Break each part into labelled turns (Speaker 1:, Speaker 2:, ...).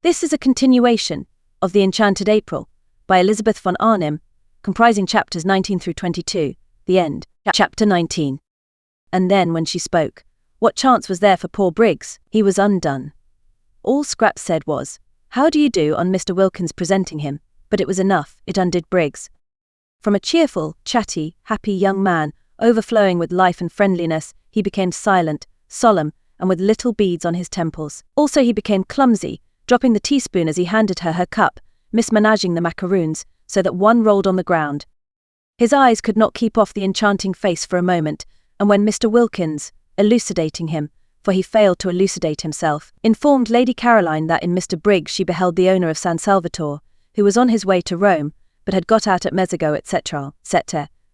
Speaker 1: This is a continuation of The Enchanted April by Elizabeth von Arnim, comprising chapters 19 through 22, the end. Chapter 19. And then when she spoke, what chance was there for poor Briggs? He was undone. All Scrap said was, "How do you do?" on Mr. Wilkins presenting him, but it was enough, it undid Briggs. From a cheerful, chatty, happy young man, overflowing with life and friendliness, he became silent, solemn, and with little beads on his temples. Also he became clumsy, dropping the teaspoon as he handed her cup, mismanaging the macaroons, so that one rolled on the ground. His eyes could not keep off the enchanting face for a moment, and when Mr. Wilkins, elucidating him, for he failed to elucidate himself, informed Lady Caroline that in Mr. Briggs she beheld the owner of San Salvatore, who was on his way to Rome, but had got out at Mezzago, etc.,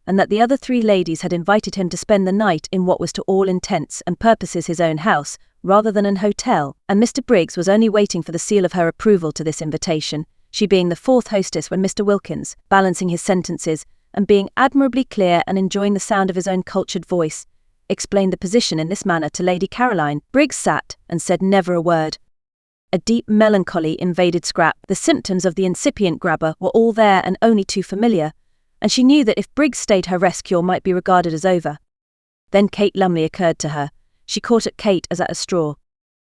Speaker 1: and that the other three ladies had invited him to spend the night in what was to all intents and purposes his own house, rather than an hotel, and Mr. Briggs was only waiting for the seal of her approval to this invitation, she being the fourth hostess, when Mr. Wilkins, balancing his sentences, and being admirably clear and enjoying the sound of his own cultured voice, explained the position in this manner to Lady Caroline. Briggs sat and said never a word. A deep melancholy invaded Scrap. The symptoms of the incipient grabber were all there and only too familiar, and she knew that if Briggs stayed her rest cure might be regarded as over. Then Kate Lumley occurred to her. She caught at Kate as at a straw.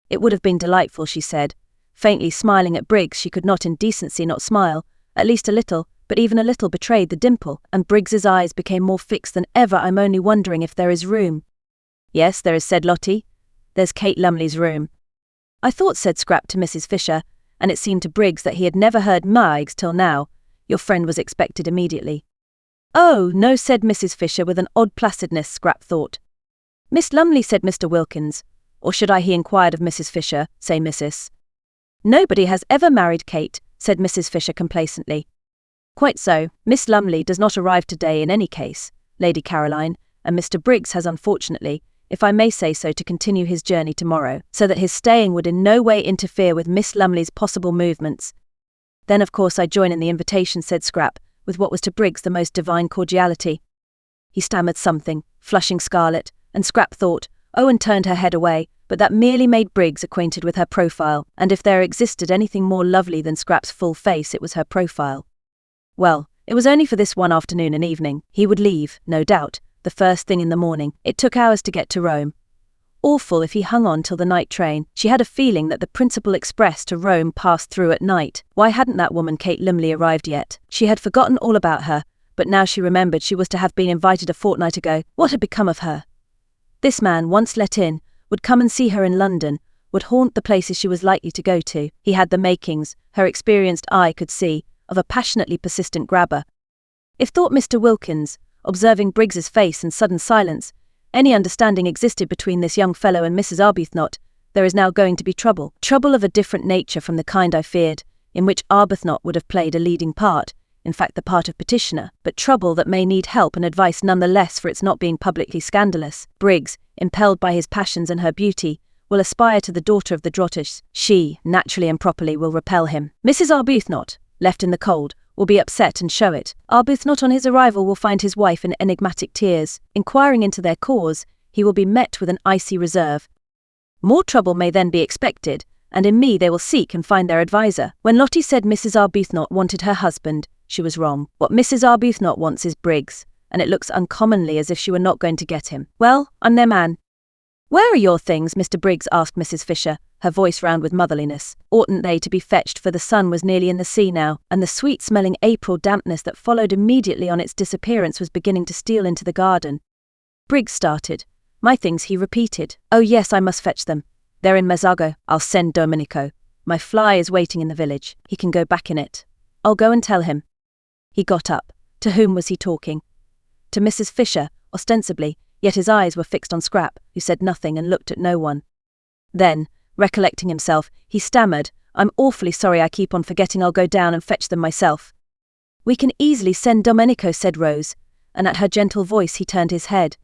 Speaker 1: It would have been delightful, she said, faintly smiling at Briggs. She could not in decency not smile, at least a little, but even a little betrayed the dimple, and Briggs's eyes became more fixed than ever. "I'm only wondering if there is room." "Yes, there is," said Lottie. "There's Kate Lumley's room." "I thought," said Scrap to Mrs. Fisher, and it seemed to Briggs that he had never heard Meigs till now, "your friend was expected immediately." "Oh, no," said Mrs. Fisher with an odd placidness, Scrap thought. "Miss Lumley," said Mr. Wilkins, or should I, he inquired of Mrs. Fisher, say Mrs. "Nobody has ever married Kate," said Mrs. Fisher complacently. "Quite so, Miss Lumley does not arrive today in any case, Lady Caroline, and Mr. Briggs has unfortunately, if I may say so, to continue his journey tomorrow, so that his staying would in no way interfere with Miss Lumley's possible movements." "Then of course I join in the invitation," said Scrap, with what was to Briggs the most divine cordiality. He stammered something, flushing scarlet, and Scrap thought, oh, and turned her head away, but that merely made Briggs acquainted with her profile, and if there existed anything more lovely than Scrap's full face, it was her profile. Well, it was only for this one afternoon and evening. He would leave, no doubt, the first thing in the morning. It took hours to get to Rome. Awful if he hung on till the night train. She had a feeling that the principal express to Rome passed through at night. Why hadn't that woman Kate Lumley arrived yet? She had forgotten all about her, but now she remembered she was to have been invited a fortnight ago. What had become of her? This man, once let in, would come and see her in London, would haunt the places she was likely to go to. He had the makings, her experienced eye could see, of a passionately persistent grabber. If, thought Mr. Wilkins, observing Briggs's face and sudden silence, any understanding existed between this young fellow and Mrs. Arbuthnot, there is now going to be trouble. Trouble of a different nature from the kind I feared, in which Arbuthnot would have played a leading part, in fact the part of petitioner, but trouble that may need help and advice none the less for its not being publicly scandalous. Briggs, impelled by his passions and her beauty, will aspire to the daughter of the Drottish. She, naturally and properly, will repel him. Mrs. Arbuthnot, left in the cold, will be upset and show it. Arbuthnot on his arrival will find his wife in enigmatic tears. Inquiring into their cause, he will be met with an icy reserve. More trouble may then be expected, and in me they will seek and find their adviser. When Lottie said Mrs. Arbuthnot wanted her husband, she was wrong. What Mrs. Arbuthnot wants is Briggs, and it looks uncommonly as if she were not going to get him. Well, I'm their man. "Where are your things?" Mr. Briggs asked Mrs. Fisher, her voice round with motherliness. Oughtn't they to be fetched, for the sun was nearly in the sea now, and the sweet-smelling April dampness that followed immediately on its disappearance was beginning to steal into the garden. Briggs started. "My things," he repeated. "Oh yes, I must fetch them. They're in Mezzago. I'll send Domenico. My fly is waiting in the village. He can go back in it. I'll go and tell him." He got up. To whom was he talking? To Mrs. Fisher, ostensibly, yet his eyes were fixed on Scrap, who said nothing and looked at no one. Then, recollecting himself, he stammered, "I'm awfully sorry, I keep on forgetting. I'll go down and fetch them myself." "We can easily send Domenico," said Rose, and at her gentle voice he turned his head.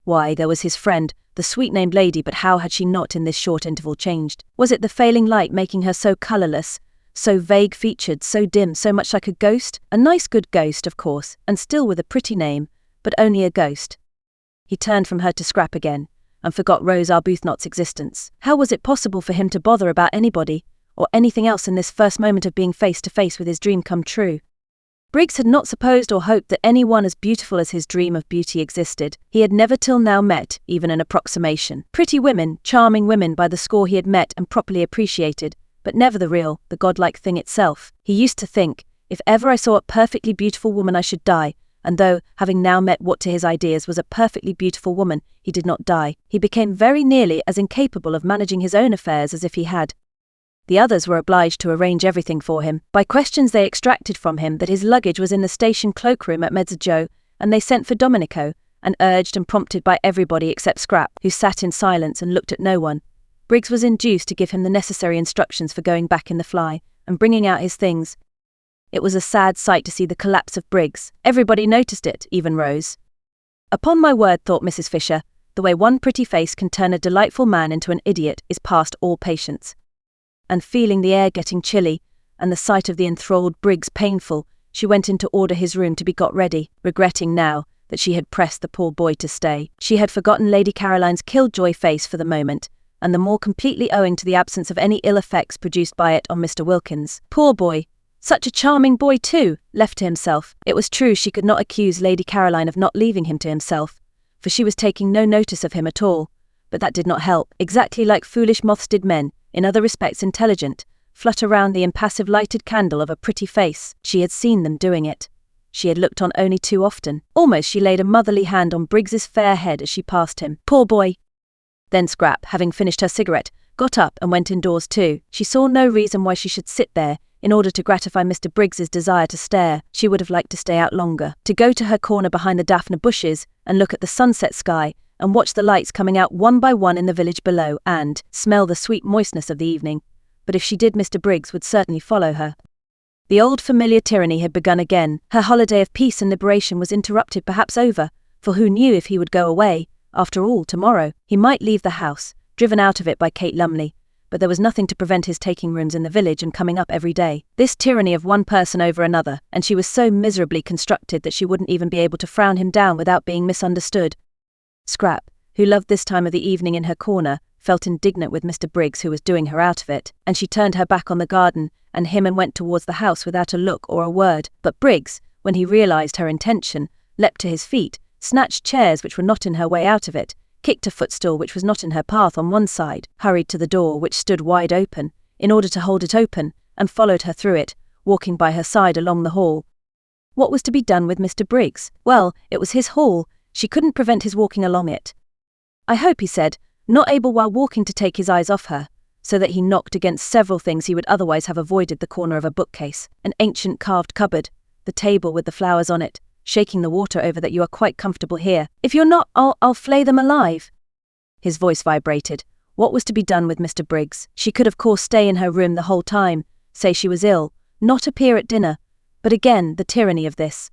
Speaker 1: Why, there was his friend, the sweet-named lady, but how had she not in this short interval changed? Was it the failing light making her so colourless, so vague-featured, so dim, so much like a ghost? A nice good ghost, of course, and still with a pretty name, but only a ghost. He turned from her to Scrap again, and forgot Rose Arbuthnot's existence. How was it possible for him to bother about anybody, or anything else in this first moment of being face to face with his dream come true. Briggs had not supposed or hoped that anyone as beautiful as his dream of beauty existed. He had never till now met, even an approximation. Pretty women, charming women by the score he had met and properly appreciated, but never the real, the godlike thing itself. He used to think, if ever I saw a perfectly beautiful woman I should die, and though, having now met what to his ideas was a perfectly beautiful woman, he did not die, he became very nearly as incapable of managing his own affairs as if he had. The others were obliged to arrange everything for him. By questions they extracted from him that his luggage was in the station cloakroom at Mezzogiorno, and they sent for Domenico, and urged and prompted by everybody except Scrap, who sat in silence and looked at no one. Briggs was induced to give him the necessary instructions for going back in the fly, and bringing out his things. It was a sad sight to see the collapse of Briggs. Everybody noticed it, even Rose. Upon my word, thought Mrs. Fisher, the way one pretty face can turn a delightful man into an idiot is past all patience. And feeling the air getting chilly, and the sight of the enthralled Briggs painful, she went in to order his room to be got ready, regretting now that she had pressed the poor boy to stay. She had forgotten Lady Caroline's killjoy face for the moment, and the more completely owing to the absence of any ill effects produced by it on Mr. Wilkins. Poor boy! Such a charming boy too, left to himself. It was true she could not accuse Lady Caroline of not leaving him to himself, for she was taking no notice of him at all, but that did not help. Exactly like foolish moths did men, in other respects intelligent, flutter round the impassive lighted candle of a pretty face. She had seen them doing it. She had looked on only too often. Almost she laid a motherly hand on Briggs's fair head as she passed him. Poor boy! Then Scrap, having finished her cigarette, got up and went indoors too. She saw no reason why she should sit there, in order to gratify Mr. Briggs's desire to stare. She would have liked to stay out longer, to go to her corner behind the daphne bushes and look at the sunset sky, and watch the lights coming out one by one in the village below, and smell the sweet moistness of the evening. But if she did, Mr. Briggs would certainly follow her. The old familiar tyranny had begun again. Her holiday of peace and liberation was interrupted, perhaps over, for who knew if he would go away? After all, tomorrow, he might leave the house, driven out of it by Kate Lumley, but there was nothing to prevent his taking rooms in the village and coming up every day. This tyranny of one person over another, and she was so miserably constructed that she wouldn't even be able to frown him down without being misunderstood. Scrap, who loved this time of the evening in her corner, felt indignant with Mr. Briggs, who was doing her out of it, and she turned her back on the garden and him and went towards the house without a look or a word. But Briggs, when he realized her intention, leapt to his feet, snatched chairs which were not in her way out of it, kicked a footstool which was not in her path on one side, hurried to the door which stood wide open, in order to hold it open, and followed her through it, walking by her side along the hall. What was to be done with Mr. Briggs? Well, it was his hall. She couldn't prevent his walking along it. I hope, he said, not able while walking to take his eyes off her, so that he knocked against several things he would otherwise have avoided: the corner of a bookcase, an ancient carved cupboard, the table with the flowers on it, shaking the water over that. You are quite comfortable here. If you're not, I'll flay them alive. His voice vibrated. What was to be done with Mr. Briggs? She could of course stay in her room the whole time, say she was ill, not appear at dinner, but again the tyranny of this.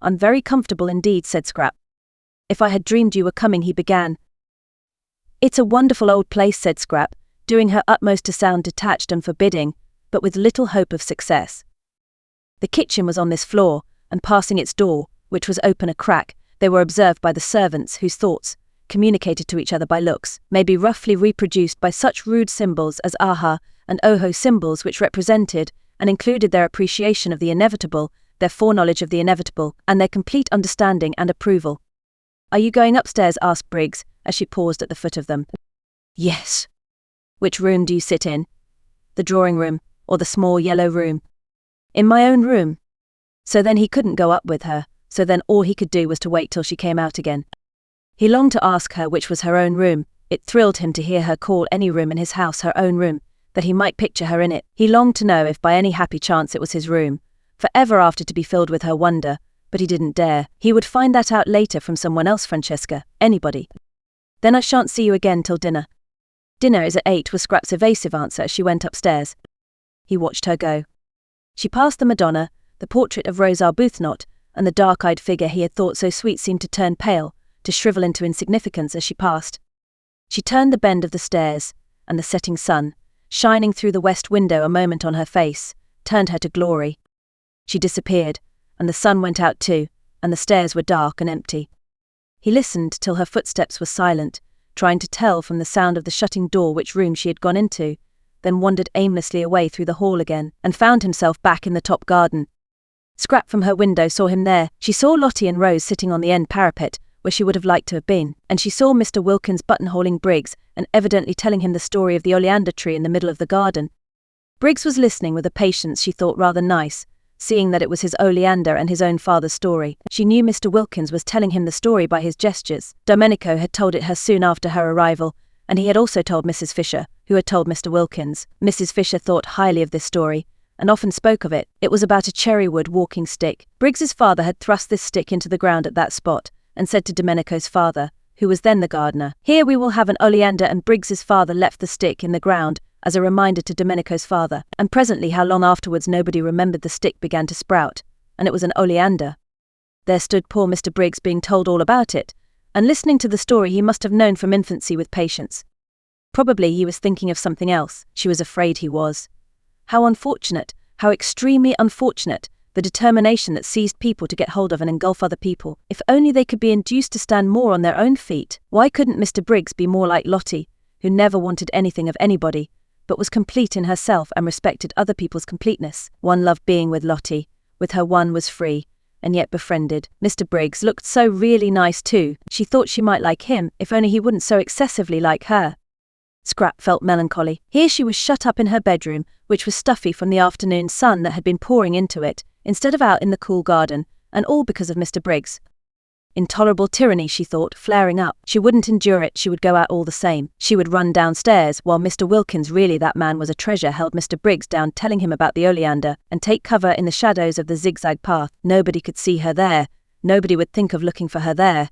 Speaker 1: I'm very comfortable indeed, said Scrap. If I had dreamed you were coming, he began. It's a wonderful old place, said Scrap, doing her utmost to sound detached and forbidding, but with little hope of success. The kitchen was on this floor, and passing its door, which was open a crack, they were observed by the servants, whose thoughts, communicated to each other by looks, may be roughly reproduced by such rude symbols as aha and oho, symbols which represented and included their appreciation of the inevitable, their foreknowledge of the inevitable, and their complete understanding and approval. Are you going upstairs? Asked Briggs, as she paused at the foot of them. Yes. Which room do you sit in? The drawing room, or the small yellow room? In my own room. So then he couldn't go up with her, so then all he could do was to wait till she came out again. He longed to ask her which was her own room. It thrilled him to hear her call any room in his house her own room, that he might picture her in it. He longed to know if by any happy chance it was his room, for ever after to be filled with her wonder, but he didn't dare. He would find that out later from someone else, Francesca, anybody. Then I shan't see you again till dinner. Dinner is at 8, was Scrap's evasive answer as she went upstairs. He watched her go. She passed the Madonna, the portrait of Rose Arbuthnot, and the dark-eyed figure he had thought so sweet seemed to turn pale, to shrivel into insignificance as she passed. She turned the bend of the stairs, and the setting sun, shining through the west window a moment on her face, turned her to glory. She disappeared, and the sun went out too, and the stairs were dark and empty. He listened till her footsteps were silent, trying to tell from the sound of the shutting door which room she had gone into, then wandered aimlessly away through the hall again, and found himself back in the top garden. Scrap from her window saw him there. She saw Lottie and Rose sitting on the end parapet, where she would have liked to have been, and she saw Mr. Wilkins buttonholing Briggs and evidently telling him the story of the oleander tree in the middle of the garden. Briggs was listening with a patience she thought rather nice, seeing that it was his oleander and his own father's story. She knew Mr. Wilkins was telling him the story by his gestures. Domenico had told it her soon after her arrival, and he had also told Mrs. Fisher, who had told Mr. Wilkins. Mrs. Fisher thought highly of this story, and often spoke of it. It was about a cherrywood walking stick. Briggs's father had thrust this stick into the ground at that spot, and said to Domenico's father, who was then the gardener, "Here we will have an oleander," and Briggs's father left the stick in the ground as a reminder to Domenico's father, and presently how long afterwards nobody remembered the stick began to sprout, and it was an oleander. There stood poor Mr. Briggs being told all about it, and listening to the story he must have known from infancy with patience. Probably he was thinking of something else. She was afraid he was. How unfortunate, how extremely unfortunate, the determination that seized people to get hold of and engulf other people. If only they could be induced to stand more on their own feet. Why couldn't Mr. Briggs be more like Lottie, who never wanted anything of anybody, but was complete in herself and respected other people's completeness? One loved being with Lottie, with her one was free, and yet befriended. Mr. Briggs looked so really nice too. She thought she might like him, if only he wouldn't so excessively like her. Scrap felt melancholy. Here she was shut up in her bedroom, which was stuffy from the afternoon sun that had been pouring into it, instead of out in the cool garden, and all because of Mr. Briggs. Intolerable tyranny, she thought, flaring up. She wouldn't endure it, she would go out all the same. She would run downstairs, while Mr. Wilkins, really that man was a treasure, held Mr. Briggs down telling him about the oleander, and take cover in the shadows of the zigzag path. Nobody could see her there. Nobody would think of looking for her there.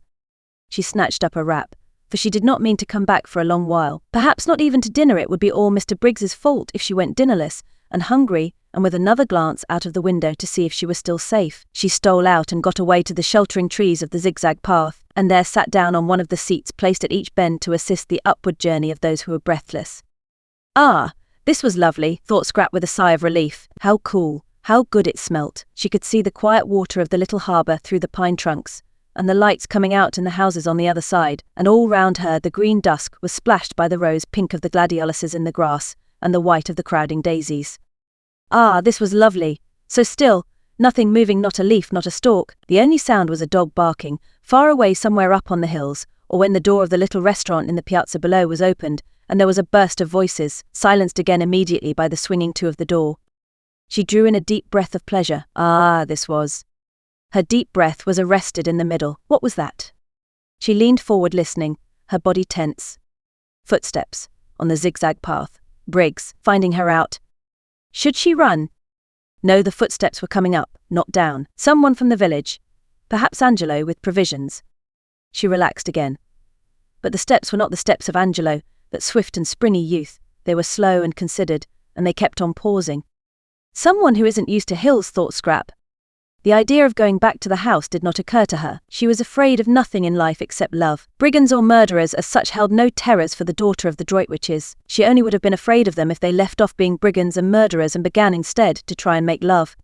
Speaker 1: She snatched up a wrap, for she did not mean to come back for a long while. Perhaps not even to dinner. It would be all Mr. Briggs's fault if she went dinnerless, and hungry, and with another glance out of the window to see if she was still safe. She stole out and got away to the sheltering trees of the zigzag path, and there sat down on one of the seats placed at each bend to assist the upward journey of those who were breathless. Ah, this was lovely, thought Scrap with a sigh of relief. How cool, how good it smelt. She could see the quiet water of the little harbour through the pine trunks, and the lights coming out in the houses on the other side, and all round her the green dusk was splashed by the rose pink of the gladioluses in the grass, and the white of the crowding daisies. Ah, this was lovely. So still, nothing moving, not a leaf, not a stalk. The only sound was a dog barking, far away somewhere up on the hills, or when the door of the little restaurant in the piazza below was opened, and there was a burst of voices, silenced again immediately by the swinging to of the door. She drew in a deep breath of pleasure. Ah, this was. Her deep breath was arrested in the middle. What was that? She leaned forward listening, her body tense. Footsteps, on the zigzag path. Briggs, finding her out. Should she run? No, the footsteps were coming up, not down. Someone from the village. Perhaps Angelo with provisions. She relaxed again. But the steps were not the steps of Angelo, that swift and springy youth. They were slow and considered, and they kept on pausing. Someone who isn't used to hills, thought Scrap. The idea of going back to the house did not occur to her. She was afraid of nothing in life except love. Brigands or murderers as such held no terrors for the daughter of the Droitwiches. She only would have been afraid of them if they left off being brigands and murderers and began instead to try and make love.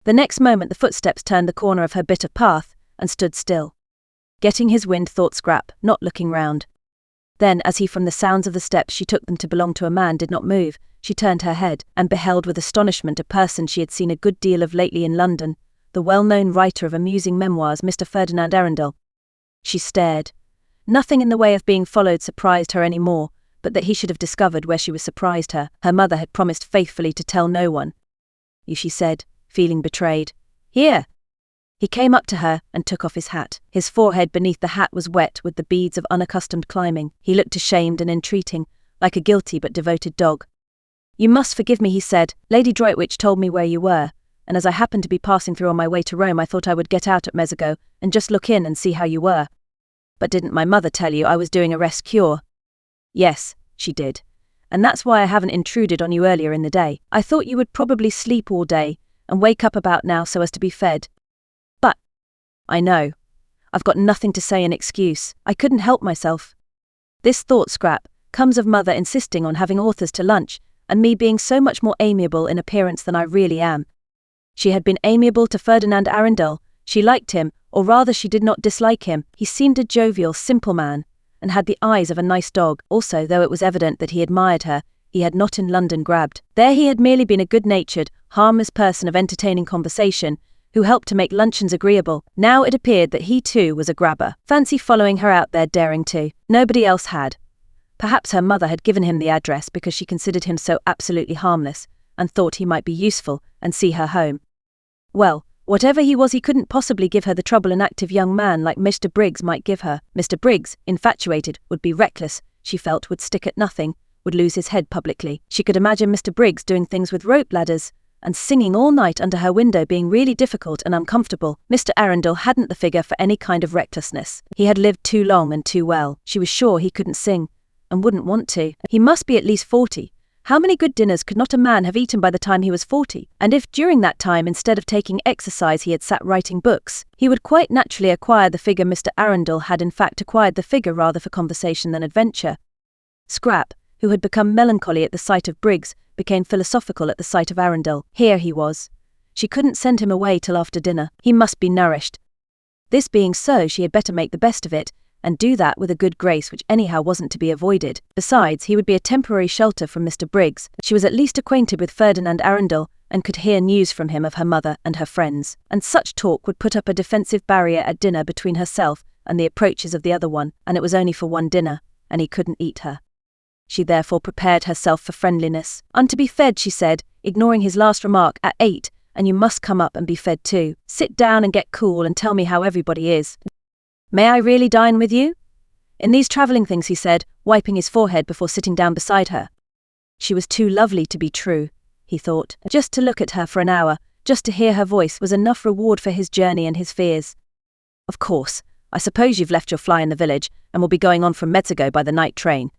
Speaker 1: The next moment the footsteps turned the corner of her bit of path and stood still. Getting his wind, thought Scrap, not looking round. Then, as he from the sounds of the steps she took them to belong to a man did not move, she turned her head and beheld with astonishment a person she had seen a good deal of lately in London, the well-known writer of amusing memoirs, Mr. Ferdinand Arundel. She stared. Nothing in the way of being followed surprised her any more, but that he should have discovered where she was surprised her. Her mother had promised faithfully to tell no one. "You," she said, feeling betrayed. "Here." He came up to her and took off his hat. His forehead beneath the hat was wet with the beads of unaccustomed climbing. He looked ashamed and entreating, like a guilty but devoted dog. "You must forgive me," he said. "Lady Droitwich told me where you were, and as I happened to be passing through on my way to Rome, I thought I would get out at Mezzago and just look in and see how you were." "But didn't my mother tell you I was doing a rest cure?" "Yes, she did. And that's why I haven't intruded on you earlier in the day. I thought you would probably sleep all day and wake up about now so as to be fed. But, I know, I've got nothing to say in excuse. I couldn't help myself. This, thought Scrap, comes of mother insisting on having authors to lunch and me being so much more amiable in appearance than I really am." She had been amiable to Ferdinand Arundel. She liked him, or rather she did not dislike him. He seemed a jovial, simple man, and had the eyes of a nice dog. Also, though it was evident that he admired her, he had not in London grabbed. There he had merely been a good-natured, harmless person of entertaining conversation, who helped to make luncheons agreeable. Now it appeared that he too was a grabber. Fancy following her out there daring to. Nobody else had. Perhaps her mother had given him the address because she considered him so absolutely harmless, and thought he might be useful and see her home. Well, whatever he was, he couldn't possibly give her the trouble an active young man like Mr. Briggs might give her. Mr. Briggs, infatuated, would be reckless, she felt, would stick at nothing, would lose his head publicly. She could imagine Mr. Briggs doing things with rope ladders, and singing all night under her window being really difficult and uncomfortable. Mr. Arundel hadn't the figure for any kind of recklessness. He had lived too long and too well. She was sure he couldn't sing, and wouldn't want to. He must be at least 40. How many good dinners could not a man have eaten by the time he was 40? And if during that time, instead of taking exercise, he had sat writing books, he would quite naturally acquire the figure. Mr. Arundel had in fact acquired the figure rather for conversation than adventure. Scrap, who had become melancholy at the sight of Briggs, became philosophical at the sight of Arundel. Here he was. She couldn't send him away till after dinner. He must be nourished. This being so, she had better make the best of it, and do that with a good grace which anyhow wasn't to be avoided. Besides, he would be a temporary shelter from Mr. Briggs. She was at least acquainted with Ferdinand Arundel, and could hear news from him of her mother and her friends, and such talk would put up a defensive barrier at dinner between herself and the approaches of the other one, and it was only for one dinner, and he couldn't eat her. She therefore prepared herself for friendliness. "I'm to be fed," she said, ignoring his last remark, "at 8, and you must come up and be fed too. Sit down and get cool and tell me how everybody is." "May I really dine with you?" "In these travelling things," he said, wiping his forehead before sitting down beside her. She was too lovely to be true, he thought. Just to look at her for an hour, just to hear her voice, was enough reward for his journey and his fears. "Of course, I suppose you've left your fly in the village, and will be going on from Mezzago by the night train.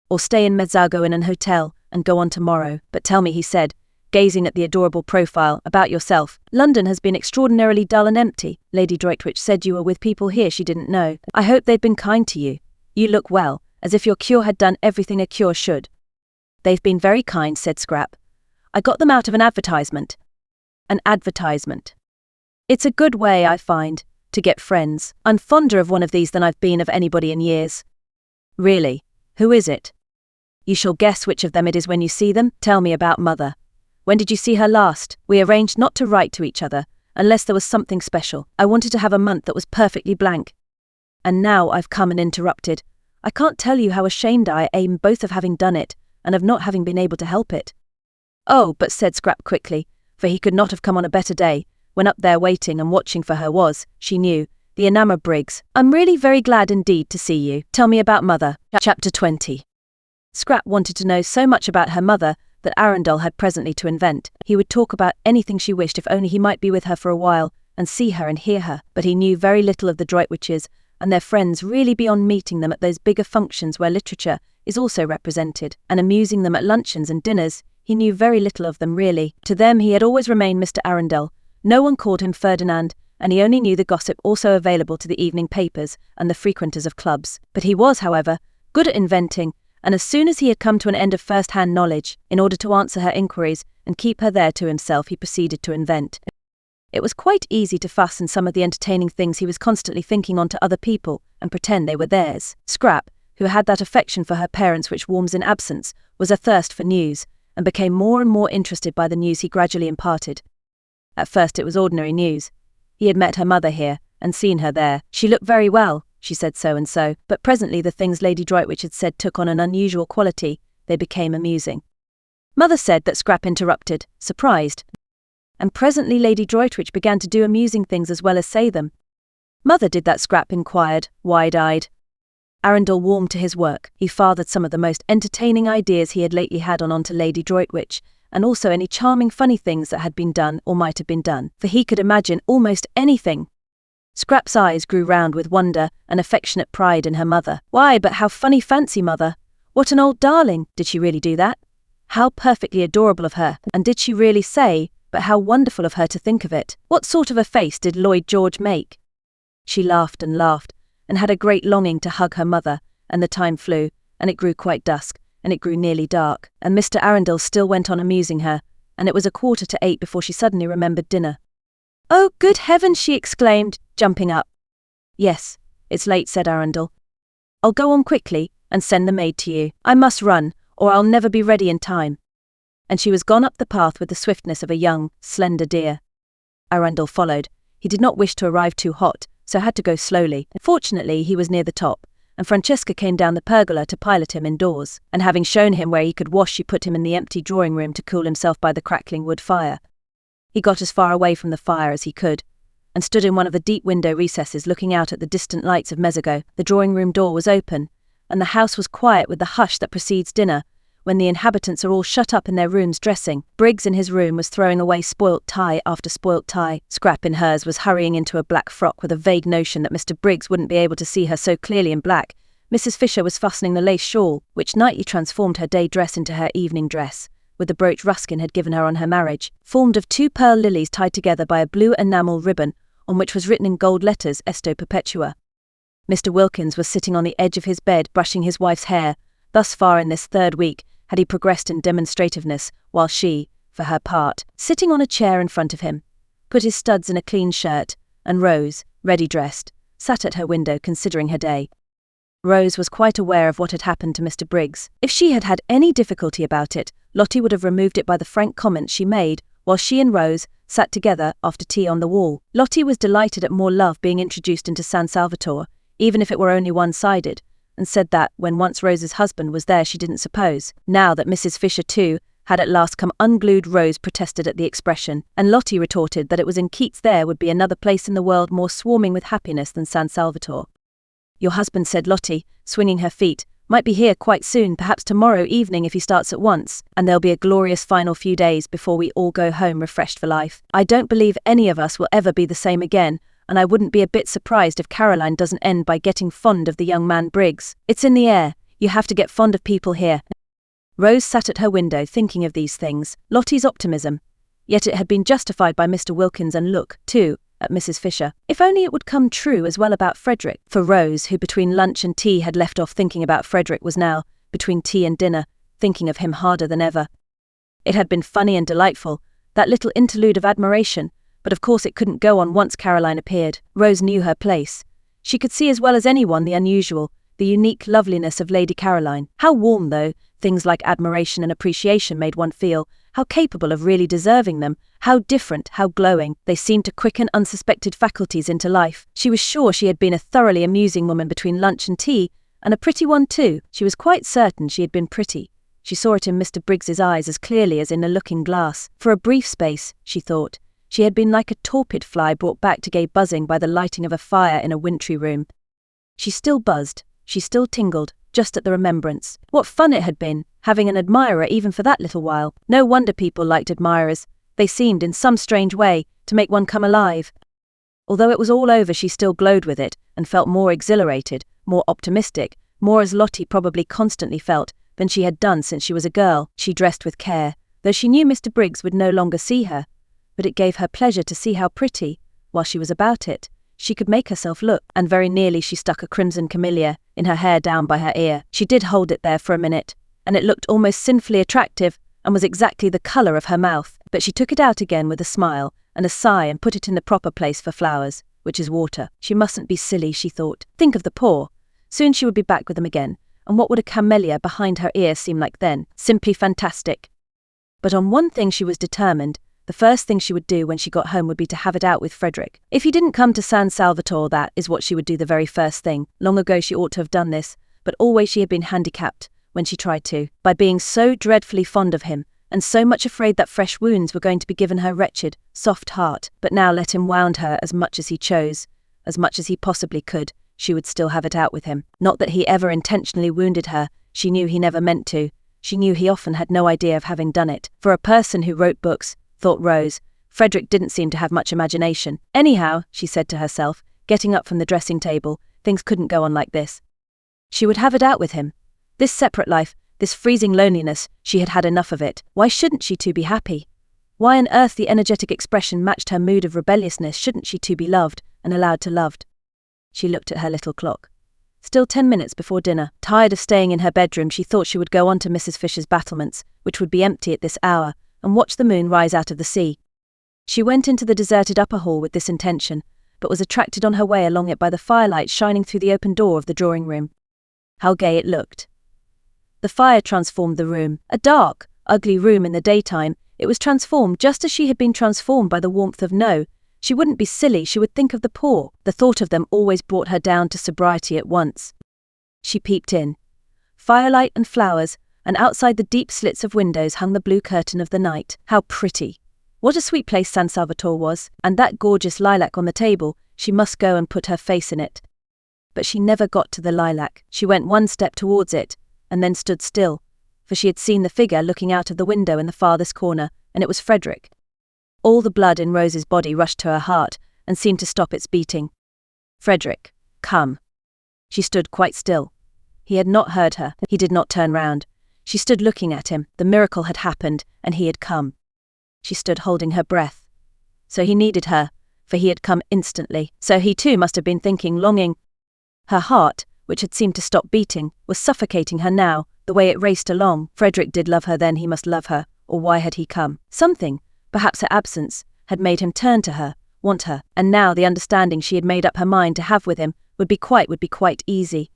Speaker 1: Or stay in Mezzago in an hotel, and go on tomorrow. But tell me," he said, gazing at the adorable profile, "about yourself. London has been extraordinarily dull and empty. Lady Droitwich said you were with people here she didn't know. I hope they've been kind to you. You look well, as if your cure had done everything a cure should." "They've been very kind," said Scrap. "I got them out of an advertisement." "An advertisement. It's a good way, I find, to get friends. I'm fonder of one of these than I've been of anybody in years." "Really? Who is it?" "You shall guess which of them it is when you see them. Tell me about Mother. When did you see her last?" "We arranged not to write to each other, unless there was something special. I wanted to have a month that was perfectly blank. And now I've come and interrupted. I can't tell you how ashamed I am both of having done it, and of not having been able to help it." "Oh, but," said Scrap quickly, for he could not have come on a better day, when up there waiting and watching for her was, she knew, the enamoured Briggs. "I'm really very glad indeed to see you. Tell me about Mother." Chapter 20. Scrap wanted to know so much about her mother that Arundel had presently to invent. He would talk about anything she wished if only he might be with her for a while, and see her and hear her. But he knew very little of the Droitwiches and their friends really beyond meeting them at those bigger functions where literature is also represented, and amusing them at luncheons and dinners. He knew very little of them really. To them he had always remained Mr. Arundel. No one called him Ferdinand, and he only knew the gossip also available to the evening papers and the frequenters of clubs. But he was, however, good at inventing, and as soon as he had come to an end of first-hand knowledge, in order to answer her inquiries and keep her there to himself, he proceeded to invent. It was quite easy to fasten some of the entertaining things he was constantly thinking on to other people and pretend they were theirs. Scrap, who had that affection for her parents which warms in absence, was athirst for news, and became more and more interested by the news he gradually imparted. At first it was ordinary news. He had met her mother here, and seen her there. She looked very well. She said so and so, but presently the things Lady Droitwich had said took on an unusual quality. They became amusing. Mother said that Scrap interrupted, surprised. And presently Lady Droitwich began to do amusing things as well as say them. Mother did that, Scrap inquired, wide-eyed. Arundel warmed to his work. He fathered some of the most entertaining ideas he had lately had on to Lady Droitwich, and also any charming funny things that had been done or might have been done, for he could imagine almost anything. Scrap's eyes grew round with wonder and affectionate pride in her mother. "Why, but how funny fancy, Mother! What an old darling! Did she really do that? How perfectly adorable of her! And did she really say, but how wonderful of her to think of it! What sort of a face did Lloyd George make?" She laughed, and had a great longing to hug her mother, and the time flew, and it grew quite dusk, and it grew nearly dark, and Mr. Arundel still went on amusing her, and it was 7:15 before she suddenly remembered dinner. "Oh, good heavens!" she exclaimed, jumping up. "Yes, it's late," said Arundel. "I'll go on quickly and send the maid to you. I must run, or I'll never be ready in time." And she was gone up the path with the swiftness of a young, slender deer. Arundel followed. He did not wish to arrive too hot, so had to go slowly. Fortunately, he was near the top, and Francesca came down the pergola to pilot him indoors, and having shown him where he could wash, she put him in the empty drawing room to cool himself by the crackling wood fire. He got as far away from the fire as he could, and stood in one of the deep window recesses looking out at the distant lights of Mezzago. The drawing room door was open, and the house was quiet with the hush that precedes dinner, when the inhabitants are all shut up in their rooms dressing. Briggs in his room was throwing away spoilt tie after spoilt tie. Scrap in hers was hurrying into a black frock with a vague notion that Mr. Briggs wouldn't be able to see her so clearly in black. Mrs. Fisher was fastening the lace shawl, which nightly transformed her day dress into her evening dress, with the brooch Ruskin had given her on her marriage, formed of 2 pearl lilies tied together by a blue enamel ribbon, on which was written in gold letters Esto Perpetua. Mr. Wilkins was sitting on the edge of his bed brushing his wife's hair. Thus far in this 3rd week had he progressed in demonstrativeness, while she, for her part, sitting on a chair in front of him, put his studs in a clean shirt, and Rose, ready dressed, sat at her window considering her day. Rose was quite aware of what had happened to Mr. Briggs. If she had had any difficulty about it, Lottie would have removed it by the frank comments she made, while she and Rose sat together after tea on the wall. Lottie was delighted at more love being introduced into San Salvatore, even if it were only one-sided, and said that, when once Rose's husband was there, she didn't suppose. Now that Mrs. Fisher, too, had at last come unglued, Rose protested at the expression, and Lottie retorted that it was in Keats there would be another place in the world more swarming with happiness than San Salvatore. "Your husband," said Lottie, swinging her feet, "might be here quite soon, perhaps tomorrow evening if he starts at once, and there'll be a glorious final few days before we all go home refreshed for life. I don't believe any of us will ever be the same again, and I wouldn't be a bit surprised if Caroline doesn't end by getting fond of the young man Briggs. It's in the air, you have to get fond of people here." Rose sat at her window thinking of these things, Lottie's optimism. Yet it had been justified by Mr. Wilkins, and look, too, at Mrs. Fisher. If only it would come true as well about Frederick. For Rose, who between lunch and tea had left off thinking about Frederick, was now, between tea and dinner, thinking of him harder than ever. It had been funny and delightful, that little interlude of admiration, but of course it couldn't go on once Caroline appeared. Rose knew her place. She could see as well as anyone the unusual, the unique loveliness of Lady Caroline. How warm, though, things like admiration and appreciation made one feel, how capable of really deserving them, how different, how glowing. They seemed to quicken unsuspected faculties into life. She was sure she had been a thoroughly amusing woman between lunch and tea, and a pretty one too. She was quite certain she had been pretty. She saw it in Mr. Briggs's eyes as clearly as in a looking glass. For a brief space, she thought, she had been like a torpid fly brought back to gay buzzing by the lighting of a fire in a wintry room. She still buzzed, she still tingled, just at the remembrance. What fun it had been, having an admirer even for that little while. No wonder people liked admirers. They seemed, in some strange way, to make one come alive. Although it was all over, she still glowed with it, and felt more exhilarated, more optimistic, more as Lottie probably constantly felt, than she had done since she was a girl. She dressed with care, though she knew Mr. Briggs would no longer see her, but it gave her pleasure to see how pretty, while she was about it, she could make herself look, and very nearly she stuck a crimson camellia in her hair down by her ear. She did hold it there for a minute, and it looked almost sinfully attractive, and was exactly the colour of her mouth, but she took it out again with a smile and a sigh and put it in the proper place for flowers, which is water. She mustn't be silly, she thought. Think of the poor. Soon she would be back with them again, and what would a camellia behind her ear seem like then? Simply fantastic. But on one thing she was determined. The first thing she would do when she got home would be to have it out with Frederick. If he didn't come to San Salvatore, that is what she would do the very first thing. Long ago she ought to have done this, but always she had been handicapped, when she tried to, by being so dreadfully fond of him, and so much afraid that fresh wounds were going to be given her wretched, soft heart. But now let him wound her as much as he chose, as much as he possibly could, she would still have it out with him. Not that he ever intentionally wounded her, she knew he never meant to. She knew he often had no idea of having done it. For a person who wrote books, thought Rose, Frederick didn't seem to have much imagination. Anyhow, she said to herself, getting up from the dressing table, things couldn't go on like this. She would have it out with him. This separate life, this freezing loneliness, she had had enough of it. Why shouldn't she too be happy? Why on earth the energetic expression matched her mood of rebelliousness? Shouldn't she too be loved, and allowed to love? She looked at her little clock. Still 10 minutes before dinner. Tired of staying in her bedroom, she thought she would go on to Mrs. Fisher's battlements, which would be empty at this hour, and watch the moon rise out of the sea. She went into the deserted upper hall with this intention, but was attracted on her way along it by the firelight shining through the open door of the drawing-room. How gay it looked! The fire transformed the room. A dark, ugly room in the daytime, it was transformed just as she had been transformed by the warmth of no. She wouldn't be silly, she would think of the poor. The thought of them always brought her down to sobriety at once. She peeped in. Firelight and flowers, and outside the deep slits of windows hung the blue curtain of the night. How pretty! What a sweet place San Salvatore was, and that gorgeous lilac on the table, she must go and put her face in it. But she never got to the lilac. She went one step towards it, and then stood still, for she had seen the figure looking out of the window in the farthest corner, and it was Frederick. All the blood in Rose's body rushed to her heart, and seemed to stop its beating. "Frederick, come." She stood quite still. He had not heard her. He did not turn round. She stood looking at him. The miracle had happened, and he had come. She stood holding her breath. So he needed her, for he had come instantly. So he too must have been thinking, longing. Her heart, which had seemed to stop beating, was suffocating her now, the way it raced along. Frederick did love her then, he must love her, or why had he come? Something, perhaps her absence, had made him turn to her, want her, and now the understanding she had made up her mind to have with him would be quite easy.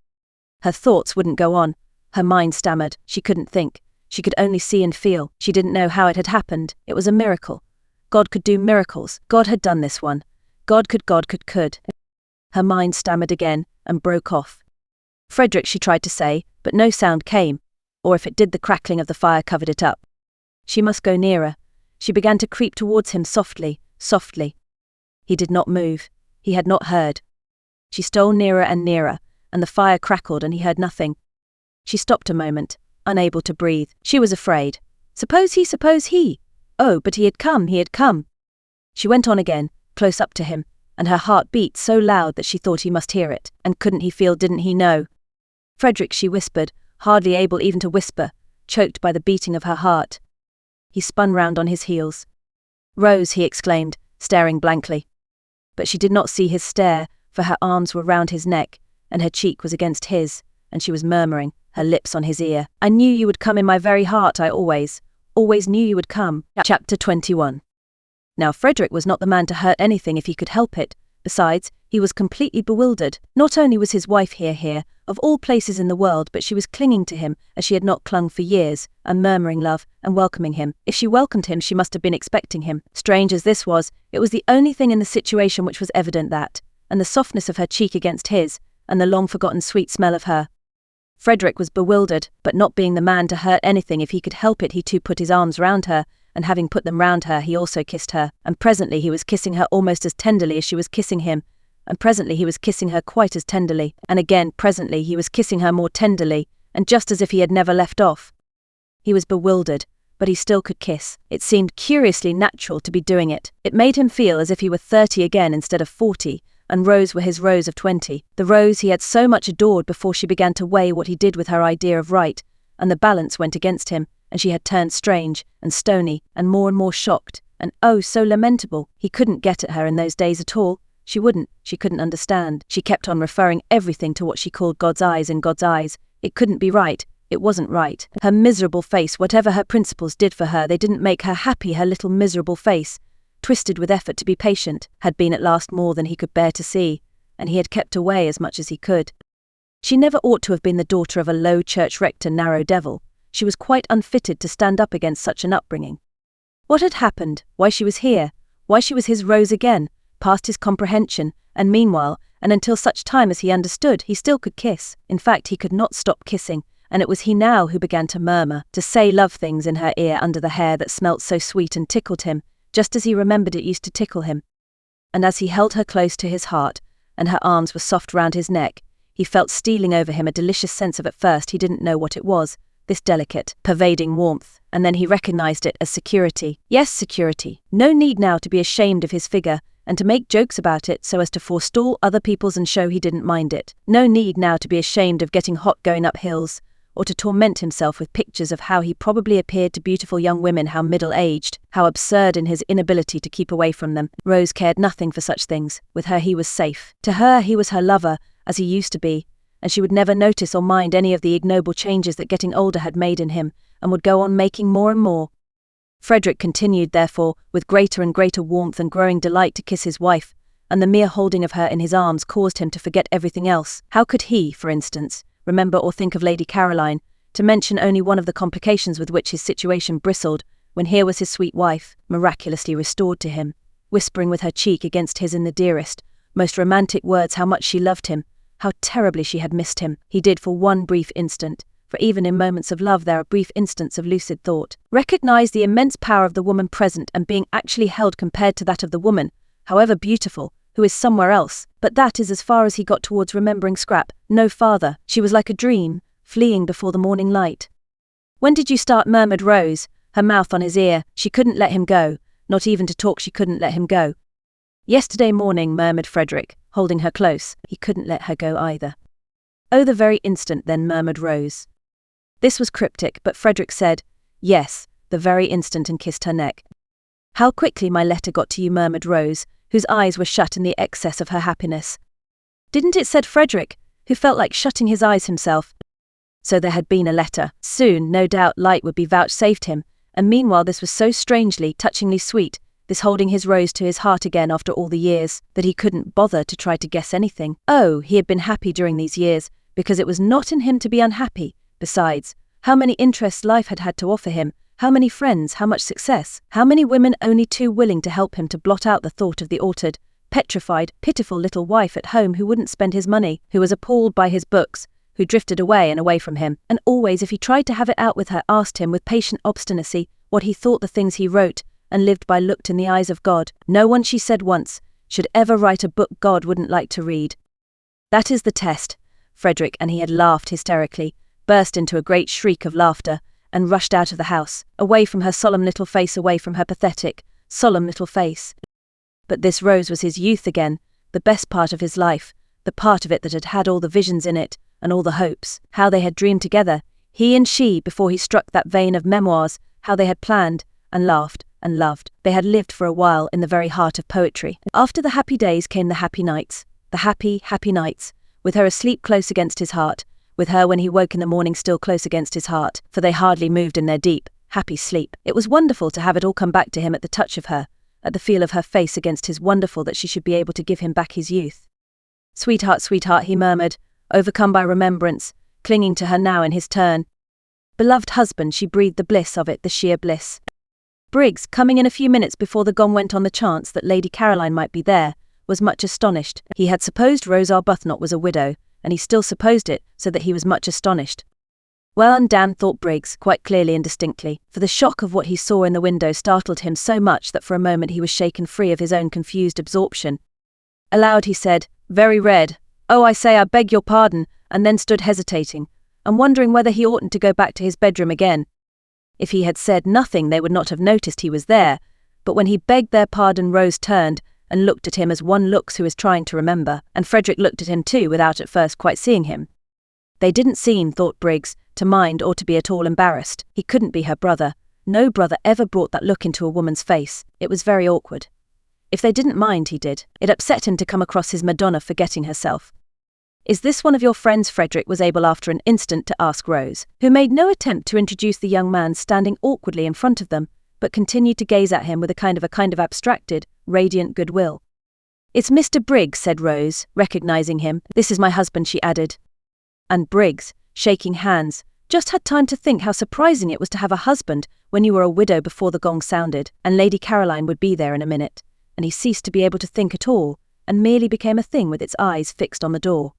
Speaker 1: Her thoughts wouldn't go on. Her mind stammered. She couldn't think. She could only see and feel. She didn't know how it had happened. It was a miracle. God could do miracles. God had done this one. God could. Her mind stammered again and broke off. Frederick, she tried to say, but no sound came, or if it did, the crackling of the fire covered it up. She must go nearer. She began to creep towards him softly. He did not move. He had not heard. She stole nearer and nearer, and the fire crackled and he heard nothing. She stopped a moment, unable to breathe. She was afraid. Suppose he. Oh, but he had come. She went on again, close up to him, and her heart beat so loud that she thought he must hear it. And couldn't he feel, didn't he know? "Frederick," she whispered, hardly able even to whisper, choked by the beating of her heart. He spun round on his heels. "Rose," he exclaimed, staring blankly. But she did not see his stare, for her arms were round his neck, and her cheek was against his, and she was murmuring, her lips on his ear. "I knew you would come in my very heart. I always knew you would come." Chapter 21. Now Frederick was not the man to hurt anything if he could help it. Besides, he was completely bewildered. Not only was his wife here, of all places in the world, but she was clinging to him as she had not clung for years, and murmuring love, and welcoming him. If she welcomed him, she must have been expecting him. Strange as this was, it was the only thing in the situation which was evident that, and the softness of her cheek against his, and the long-forgotten sweet smell of her. Frederick was bewildered, but not being the man to hurt anything if he could help it, he too put his arms round her, and having put them round her, he also kissed her, and presently he was kissing her almost as tenderly as she was kissing him, and presently he was kissing her quite as tenderly, and again presently he was kissing her more tenderly, and just as if he had never left off. He was bewildered, but he still could kiss. It seemed curiously natural to be doing it. It made him feel as if he were 30 again instead of 40, and Rose were his Rose of 20, the Rose he had so much adored before she began to weigh what he did with her idea of right, and the balance went against him, and she had turned strange, and stony, and more shocked, and oh, so lamentable. He couldn't get at her in those days at all. She couldn't understand. She kept on referring everything to what she called God's eyes in God's eyes. It couldn't be right. It wasn't right. Her miserable face, whatever her principles did for her, they didn't make her happy. Her little miserable face, twisted with effort to be patient, had been at last more than he could bear to see, and he had kept away as much as he could. She never ought to have been the daughter of a low church rector narrow devil. She was quite unfitted to stand up against such an upbringing. What had happened? Why she was here? Why she was his Rose again? Past his comprehension, and meanwhile, and until such time as he understood, he still could kiss. In fact, he could not stop kissing, and it was he now who began to murmur, to say love things in her ear under the hair that smelt so sweet and tickled him, just as he remembered it used to tickle him. And as he held her close to his heart, and her arms were soft round his neck, he felt stealing over him a delicious sense of, at first he didn't know what it was, this delicate, pervading warmth, and then he recognized it as security. Yes, security. No need now to be ashamed of his figure, and to make jokes about it so as to forestall other people's and show he didn't mind it. No need now to be ashamed of getting hot going up hills, or to torment himself with pictures of how he probably appeared to beautiful young women, how middle-aged, how absurd in his inability to keep away from them. Rose cared nothing for such things. With her he was safe. To her he was her lover, as he used to be, and she would never notice or mind any of the ignoble changes that getting older had made in him, and would go on making more and more. Frederick continued, therefore, with greater and greater warmth and growing delight to kiss his wife, and the mere holding of her in his arms caused him to forget everything else. How could he, for instance, remember or think of Lady Caroline, to mention only one of the complications with which his situation bristled, when here was his sweet wife, miraculously restored to him, whispering with her cheek against his in the dearest, most romantic words how much she loved him, how terribly she had missed him. He did for one brief instant, for even in moments of love there are brief instants of lucid thought, recognize the immense power of the woman present and being actually held compared to that of the woman, however beautiful, who is somewhere else. But that is as far as he got towards remembering Scrap, no farther. She was like a dream, fleeing before the morning light. "When did you start?" murmured Rose, her mouth on his ear. She couldn't let him go, not even to talk she couldn't let him go. "Yesterday morning," murmured Frederick, holding her close. He couldn't let her go either. "Oh, the very instant then," murmured Rose. This was cryptic, but Frederick said, "Yes, the very instant," and kissed her neck. "How quickly my letter got to you," murmured Rose, whose eyes were shut in the excess of her happiness. "Didn't it?" said Frederick, who felt like shutting his eyes himself. So there had been a letter. Soon, no doubt, light would be vouchsafed him, and meanwhile this was so strangely, touchingly sweet, this holding his Rose to his heart again after all the years, that he couldn't bother to try to guess anything. Oh, he had been happy during these years, because it was not in him to be unhappy. Besides, how many interests life had had to offer him, how many friends, how much success, how many women only too willing to help him to blot out the thought of the altered, petrified, pitiful little wife at home who wouldn't spend his money, who was appalled by his books, who drifted away and away from him, and always, if he tried to have it out with her, asked him with patient obstinacy what he thought the things he wrote and lived by looked in the eyes of God. No one, she said once, should ever write a book God wouldn't like to read. That is the test, Frederick, and he had laughed hysterically, burst into a great shriek of laughter, and rushed out of the house, away from her solemn little face, away from her pathetic, solemn little face. But this Rose was his youth again, the best part of his life, the part of it that had had all the visions in it, and all the hopes, how they had dreamed together, he and she, before he struck that vein of memoirs, how they had planned, and laughed, and loved. They had lived for a while in the very heart of poetry. After the happy days came the happy nights, the happy, happy nights, with her asleep close against his heart, with her when he woke in the morning still close against his heart, for they hardly moved in their deep, happy sleep. It was wonderful to have it all come back to him at the touch of her, at the feel of her face against his, wonderful that she should be able to give him back his youth. "Sweetheart, sweetheart," he murmured, overcome by remembrance, clinging to her now in his turn. "Beloved husband," she breathed, the bliss of it, the sheer bliss. Briggs, coming in a few minutes before the gong went on the chance that Lady Caroline might be there, was much astonished. He had supposed Rose Arbuthnot was a widow, and he still supposed it, so that he was much astonished. Well undone, thought Briggs, quite clearly and distinctly, for the shock of what he saw in the window startled him so much that for a moment he was shaken free of his own confused absorption. Aloud he said, very red, "Oh, I say, I beg your pardon," and then stood hesitating, and wondering whether he oughtn't to go back to his bedroom again. If he had said nothing they would not have noticed he was there, but when he begged their pardon Rose turned and looked at him as one looks who is trying to remember, and Frederick looked at him too without at first quite seeing him. They didn't seem, thought Briggs, to mind or to be at all embarrassed. He couldn't be her brother. No brother ever brought that look into a woman's face. It was very awkward. If they didn't mind, he did. It upset him to come across his Madonna forgetting herself. "Is this one of your friends?" Frederick was able after an instant to ask Rose, who made no attempt to introduce the young man standing awkwardly in front of them, but continued to gaze at him with a kind of abstracted, radiant goodwill. "It's Mr. Briggs," said Rose, recognizing him. "This is my husband," she added. And Briggs, shaking hands, just had time to think how surprising it was to have a husband when you were a widow before the gong sounded, and Lady Caroline would be there in a minute, and he ceased to be able to think at all, and merely became a thing with its eyes fixed on the door.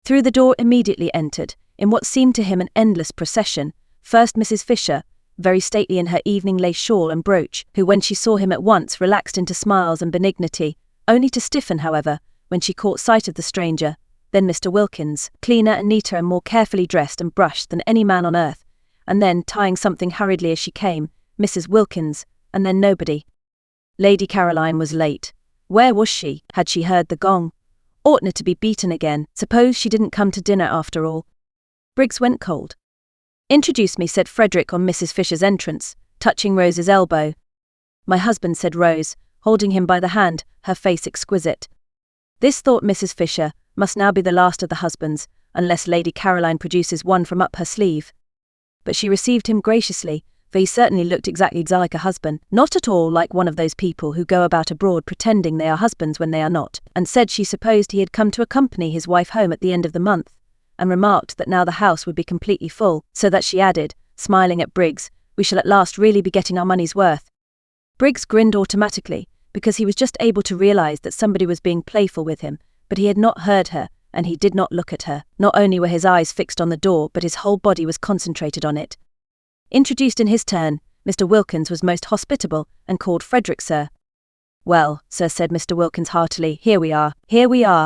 Speaker 1: Through the door immediately entered, in what seemed to him an endless procession, first Mrs. Fisher, very stately in her evening lace shawl and brooch, who when she saw him at once relaxed into smiles and benignity, only to stiffen, however, when she caught sight of the stranger. Then Mr. Wilkins, cleaner and neater and more carefully dressed and brushed than any man on earth, and then, tying something hurriedly as she came, Mrs. Wilkins, and then nobody. Lady Caroline was late. Where was she? Had she heard the gong? Oughtn't to be beaten again. Suppose she didn't come to dinner after all. Briggs went cold. "Introduce me," said Frederick on Mrs. Fisher's entrance, touching Rose's elbow. "My husband," said Rose, holding him by the hand, her face exquisite. This, thought Mrs. Fisher, must now be the last of the husbands, unless Lady Caroline produces one from up her sleeve. But she received him graciously, for he certainly looked exactly like a husband, not at all like one of those people who go about abroad pretending they are husbands when they are not, and said she supposed he had come to accompany his wife home at the end of the month, and remarked that now the house would be completely full, so that she added, smiling at Briggs, "We shall at last really be getting our money's worth." Briggs grinned automatically, because he was just able to realize that somebody was being playful with him, but he had not heard her, and he did not look at her. Not only were his eyes fixed on the door, but his whole body was concentrated on it. Introduced in his turn, Mr. Wilkins was most hospitable, and called Frederick sir. "Well, sir," said Mr. Wilkins heartily, here we are,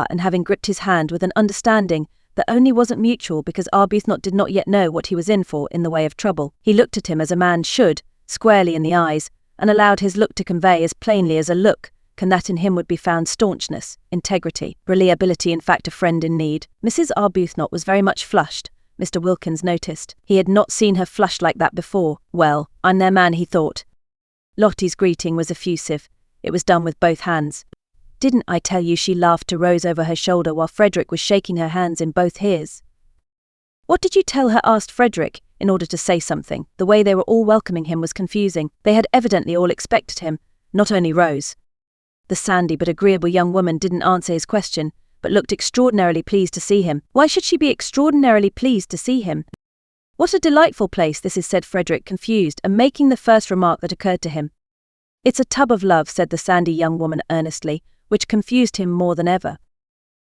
Speaker 1: and having gripped his hand with an understanding that only wasn't mutual because Arbuthnot did not yet know what he was in for in the way of trouble, he looked at him as a man should, squarely in the eyes, and allowed his look to convey as plainly as a look can that in him would be found staunchness, integrity, reliability, in fact a friend in need. Mrs. Arbuthnot was very much flushed, Mr. Wilkins noticed. He had not seen her flushed like that before. Well, I'm their man, he thought. Lottie's greeting was effusive. It was done with both hands. "Didn't I tell you?" she laughed to Rose over her shoulder while Frederick was shaking her hands in both his. "What did you tell her?" asked Frederick, in order to say something. The way they were all welcoming him was confusing. They had evidently all expected him, not only Rose. The sandy but agreeable young woman didn't answer his question, but looked extraordinarily pleased to see him. Why should she be extraordinarily pleased to see him? "What a delightful place this is," said Frederick, confused, and making the first remark that occurred to him. "It's a tub of love," said the sandy young woman earnestly, which confused him more than ever.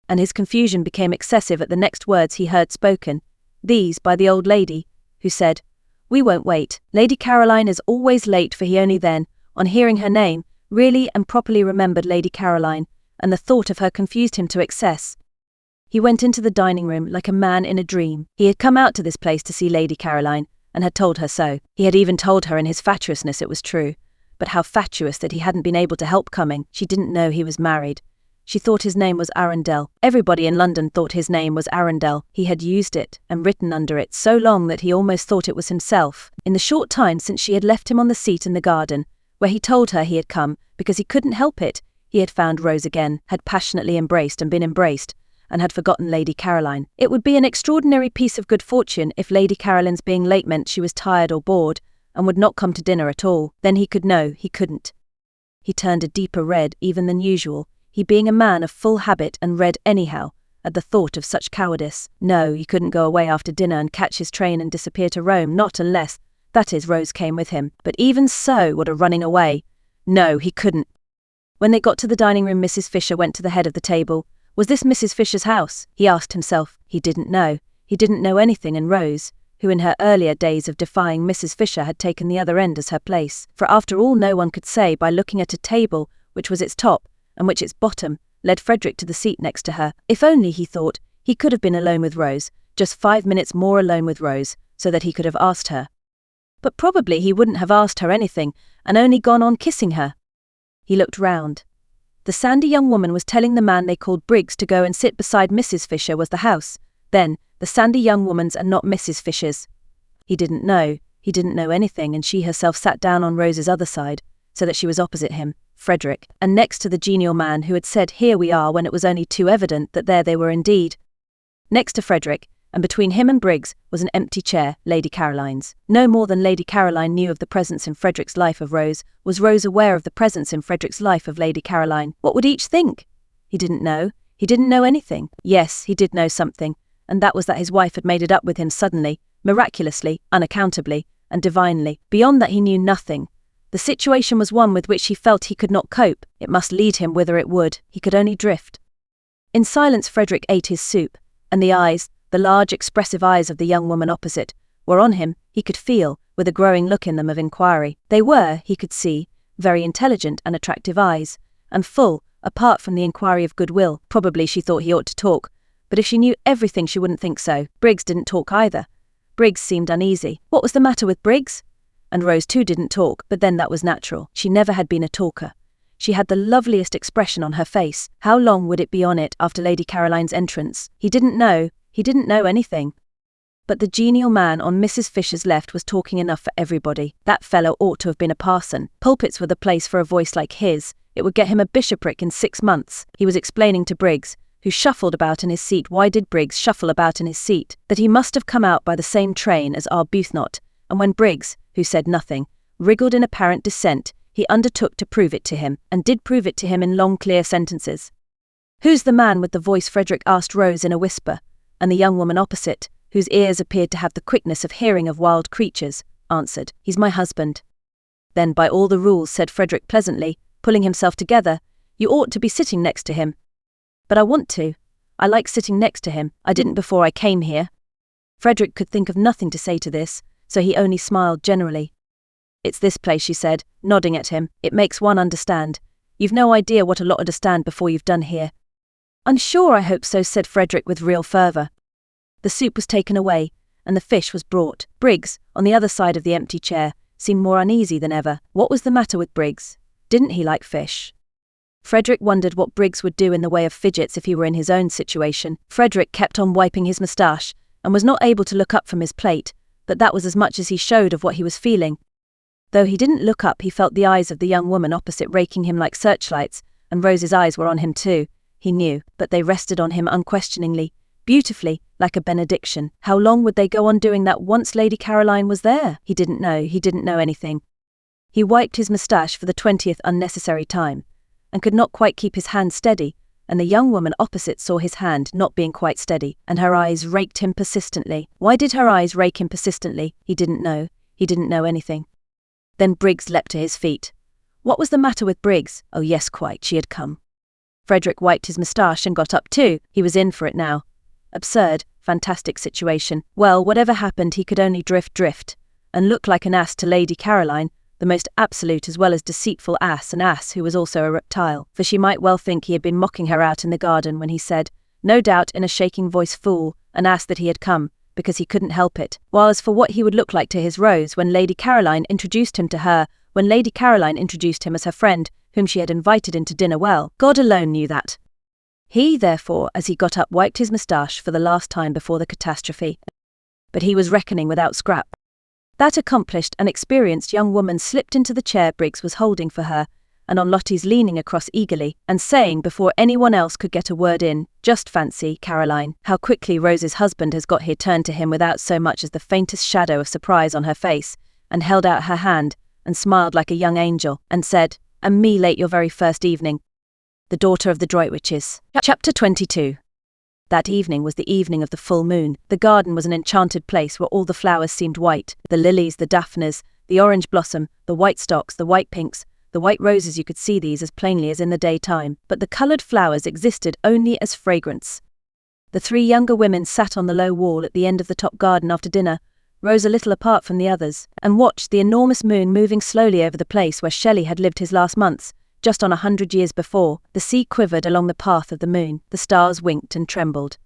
Speaker 1: And his confusion became excessive at the next words he heard spoken, these by the old lady, who said, "We won't wait. Lady Caroline is always late," for he only then, on hearing her name, really and properly remembered Lady Caroline, and the thought of her confused him to excess. He went into the dining room like a man in a dream. He had come out to this place to see Lady Caroline, and had told her so. He had even told her in his fatuousness, it was true. But how fatuous that he hadn't been able to help coming. She didn't know he was married. She thought his name was Arundel. Everybody in London thought his name was Arundel. He had used it, and written under it, so long that he almost thought it was himself. In the short time since she had left him on the seat in the garden, where he told her he had come because he couldn't help it, he had found Rose again, had passionately embraced and been embraced, and had forgotten Lady Caroline. It would be an extraordinary piece of good fortune if Lady Caroline's being late meant she was tired or bored, and would not come to dinner at all. Then he could know he couldn't. He turned a deeper red even than usual, he being a man of full habit and red anyhow, at the thought of such cowardice. No, he couldn't go away after dinner and catch his train and disappear to Rome, not unless, that is, Rose came with him. But even so, what a running away. No, he couldn't. When they got to the dining room, Mrs. Fisher went to the head of the table. Was this Mrs. Fisher's house? He asked himself. He didn't know. He didn't know anything, and Rose, who in her earlier days of defying Mrs. Fisher had taken the other end as her place. For after all, no one could say by looking at a table which was its top and which its bottom led Frederick to the seat next to her. If only, he thought, he could have been alone with Rose, just 5 minutes more alone with Rose, so that he could have asked her. But probably he wouldn't have asked her anything, and only gone on kissing her. He looked round. The sandy young woman was telling the man they called Briggs to go and sit beside Mrs. Fisher was the house. Then, the sandy young woman's and not Mrs. Fisher's. He didn't know anything, and she herself sat down on Rose's other side, so that she was opposite him, Frederick, and next to the genial man who had said, "Here we are," when it was only too evident that there they were indeed. Next to Frederick, and between him and Briggs, was an empty chair, Lady Caroline's. No more than Lady Caroline knew of the presence in Frederick's life of Rose, was Rose aware of the presence in Frederick's life of Lady Caroline. What would each think? He didn't know. He didn't know anything. Yes, he did know something, and that was that his wife had made it up with him suddenly, miraculously, unaccountably, and divinely. Beyond that he knew nothing. The situation was one with which he felt he could not cope. It must lead him whither it would. He could only drift. In silence Frederick ate his soup, and the eyes, the large expressive eyes of the young woman opposite, were on him, he could feel, with a growing look in them of inquiry. They were, he could see, very intelligent and attractive eyes, and full, apart from the inquiry of goodwill. Probably she thought he ought to talk, but if she knew everything she wouldn't think so. Briggs didn't talk either. Briggs seemed uneasy. What was the matter with Briggs? And Rose too didn't talk, but then that was natural. She never had been a talker. She had the loveliest expression on her face. How long would it be on it after Lady Caroline's entrance? He didn't know anything. But the genial man on Mrs. Fisher's left was talking enough for everybody. That fellow ought to have been a parson. Pulpits were the place for a voice like his. It would get him a bishopric in 6 months. He was explaining to Briggs, who shuffled about in his seat. Why did Briggs shuffle about in his seat? That he must have come out by the same train as Arbuthnot, and when Briggs, who said nothing, wriggled in apparent dissent, he undertook to prove it to him, and did prove it to him in long clear sentences. "Who's the man with the voice?" Frederick asked Rose in a whisper, and the young woman opposite, whose ears appeared to have the quickness of hearing of wild creatures, answered, "He's my husband." "Then by all the rules," said Frederick pleasantly, pulling himself together, "you ought to be sitting next to him." "But I want to. I like sitting next to him. I didn't before I came here." Frederick could think of nothing to say to this, so he only smiled generally. "It's this place," she said, nodding at him. "It makes one understand. You've no idea what a lot understand before you've done here." "I'm sure I hope so," said Frederick with real fervour. The soup was taken away, and the fish was brought. Briggs, on the other side of the empty chair, seemed more uneasy than ever. What was the matter with Briggs? Didn't he like fish? Frederick wondered what Briggs would do in the way of fidgets if he were in his own situation. Frederick kept on wiping his moustache, and was not able to look up from his plate, but that was as much as he showed of what he was feeling. Though he didn't look up, he felt the eyes of the young woman opposite raking him like searchlights, and Rose's eyes were on him too, he knew, but they rested on him unquestioningly, beautifully, like a benediction. How long would they go on doing that once Lady Caroline was there? He didn't know anything. He wiped his moustache for the 20th unnecessary time, and could not quite keep his hand steady, and the young woman opposite saw his hand not being quite steady, and her eyes raked him persistently. Why did her eyes rake him persistently? He didn't know anything. Then Briggs leapt to his feet. What was the matter with Briggs? Oh yes, quite, she had come. Frederick wiped his moustache and got up too. He was in for it now. Absurd, fantastic situation. Well, whatever happened, he could only drift, and look like an ass to Lady Caroline, the most absolute as well as deceitful ass, an ass who was also a reptile, for she might well think he had been mocking her out in the garden when he said, no doubt in a shaking voice, "Fool," an ass that he had come, because he couldn't help it. While as for what he would look like to his Rose when Lady Caroline introduced him to her, when Lady Caroline introduced him as her friend, whom she had invited into dinner, well, God alone knew that. He, therefore, as he got up, wiped his moustache for the last time before the catastrophe. But he was reckoning without Scrap. That accomplished and experienced young woman slipped into the chair Briggs was holding for her, and on Lottie's leaning across eagerly, and saying before anyone else could get a word in, "Just fancy, Caroline, how quickly Rose's husband has got here," turned to him without so much as the faintest shadow of surprise on her face, and held out her hand, and smiled like a young angel, and said, "And me late your very first evening. The daughter of the Droitwiches." Chapter 22. That evening was the evening of the full moon. The garden was an enchanted place where all the flowers seemed white, the lilies, the daphnes, the orange blossom, the white stocks, the white pinks, the white roses. You could see these as plainly as in the daytime, but the coloured flowers existed only as fragrance. The three younger women sat on the low wall at the end of the top garden after dinner, Rose a little apart from the others, and watched the enormous moon moving slowly over the place where Shelley had lived his last months, just on 100 years before. The sea quivered along the path of the moon, the stars winked and trembled.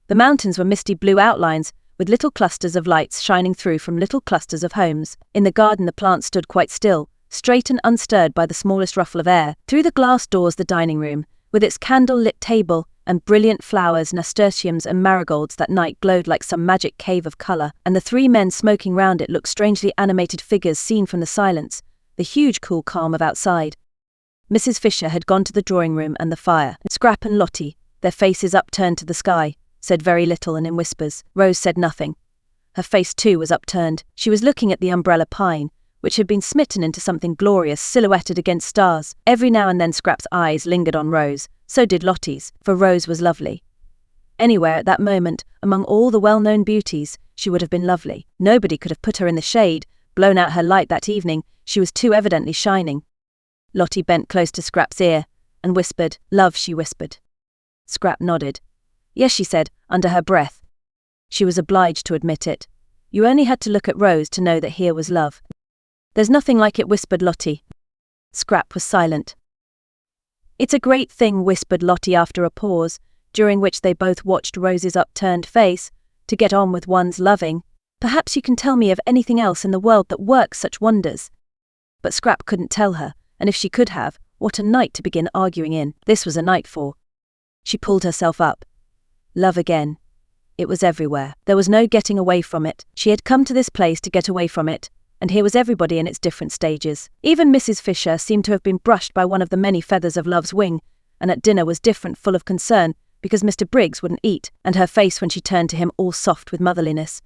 Speaker 1: The mountains were misty blue outlines, with little clusters of lights shining through from little clusters of homes. In the garden the plants stood quite still, straight and unstirred by the smallest ruffle of air. Through the glass doors the dining room, with its candle-lit table and brilliant flowers, nasturtiums and marigolds that night glowed like some magic cave of colour, and the three men smoking round it looked strangely animated figures seen from the silence, the huge cool calm of outside. Mrs. Fisher had gone to the drawing-room and the fire. Scrap and Lottie, their faces upturned to the sky, said very little and in whispers. Rose said nothing. Her face too was upturned. She was looking at the umbrella pine, which had been smitten into something glorious, silhouetted against stars. Every now and then Scrap's eyes lingered on Rose, so did Lottie's, for Rose was lovely. Anywhere at that moment, among all the well-known beauties, she would have been lovely. Nobody could have put her in the shade, blown out her light that evening. She was too evidently shining. Lottie bent close to Scrap's ear, and whispered, "Love," she whispered. Scrap nodded. "Yes," she said, under her breath. She was obliged to admit it. You only had to look at Rose to know that here was love. "There's nothing like it," whispered Lottie. Scrap was silent. "It's a great thing," whispered Lottie after a pause, during which they both watched Rose's upturned face, "to get on with one's loving. Perhaps you can tell me of anything else in the world that works such wonders." But Scrap couldn't tell her, and if she could have, what a night to begin arguing in. This was a night for. She pulled herself up. Love again. It was everywhere. There was no getting away from it. She had come to this place to get away from it, and here was everybody in its different stages. Even Mrs. Fisher seemed to have been brushed by one of the many feathers of love's wing, and at dinner was different, full of concern, because Mr. Briggs wouldn't eat, and her face when she turned to him all soft with motherliness.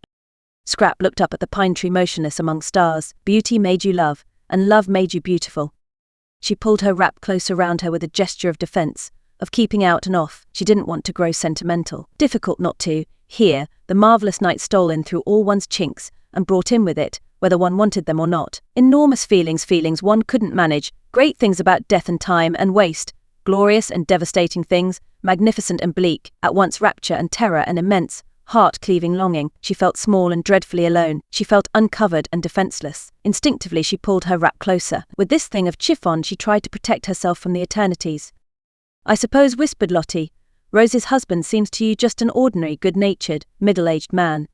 Speaker 1: Scrap looked up at the pine tree motionless among stars. Beauty made you love, and love made you beautiful. She pulled her wrap closer round her with a gesture of defence, of keeping out and off. She didn't want to grow sentimental. Difficult not to, Here, the marvellous night stole in through all one's chinks and brought in with it, whether one wanted them or not, enormous feelings one couldn't manage, great things about death and time and waste, glorious and devastating things, magnificent and bleak, at once rapture and terror and immense, heart-cleaving longing. She felt small and dreadfully alone. She felt uncovered and defenseless. Instinctively she pulled her wrap closer. With this thing of chiffon she tried to protect herself from the eternities. "I suppose," whispered Lottie, "Rose's husband seems to you just an ordinary, good-natured, middle-aged man."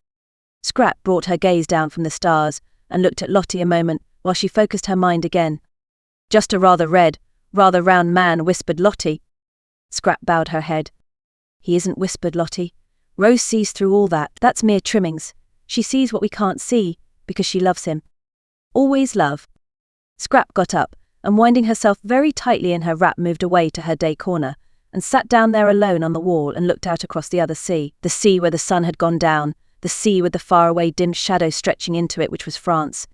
Speaker 1: Scrap brought her gaze down from the stars and looked at Lottie a moment while she focused her mind again. "Just a rather red, rather round man," whispered Lottie. Scrap bowed her head. "He isn't," whispered Lottie. "Rose sees through all that. That's mere trimmings. She sees what we can't see, because she loves him. Always love." Scrap got up, and winding herself very tightly in her wrap moved away to her day corner, and sat down there alone on the wall and looked out across the other sea, the sea where the sun had gone down, the sea with the faraway dim shadow stretching into it, which was France.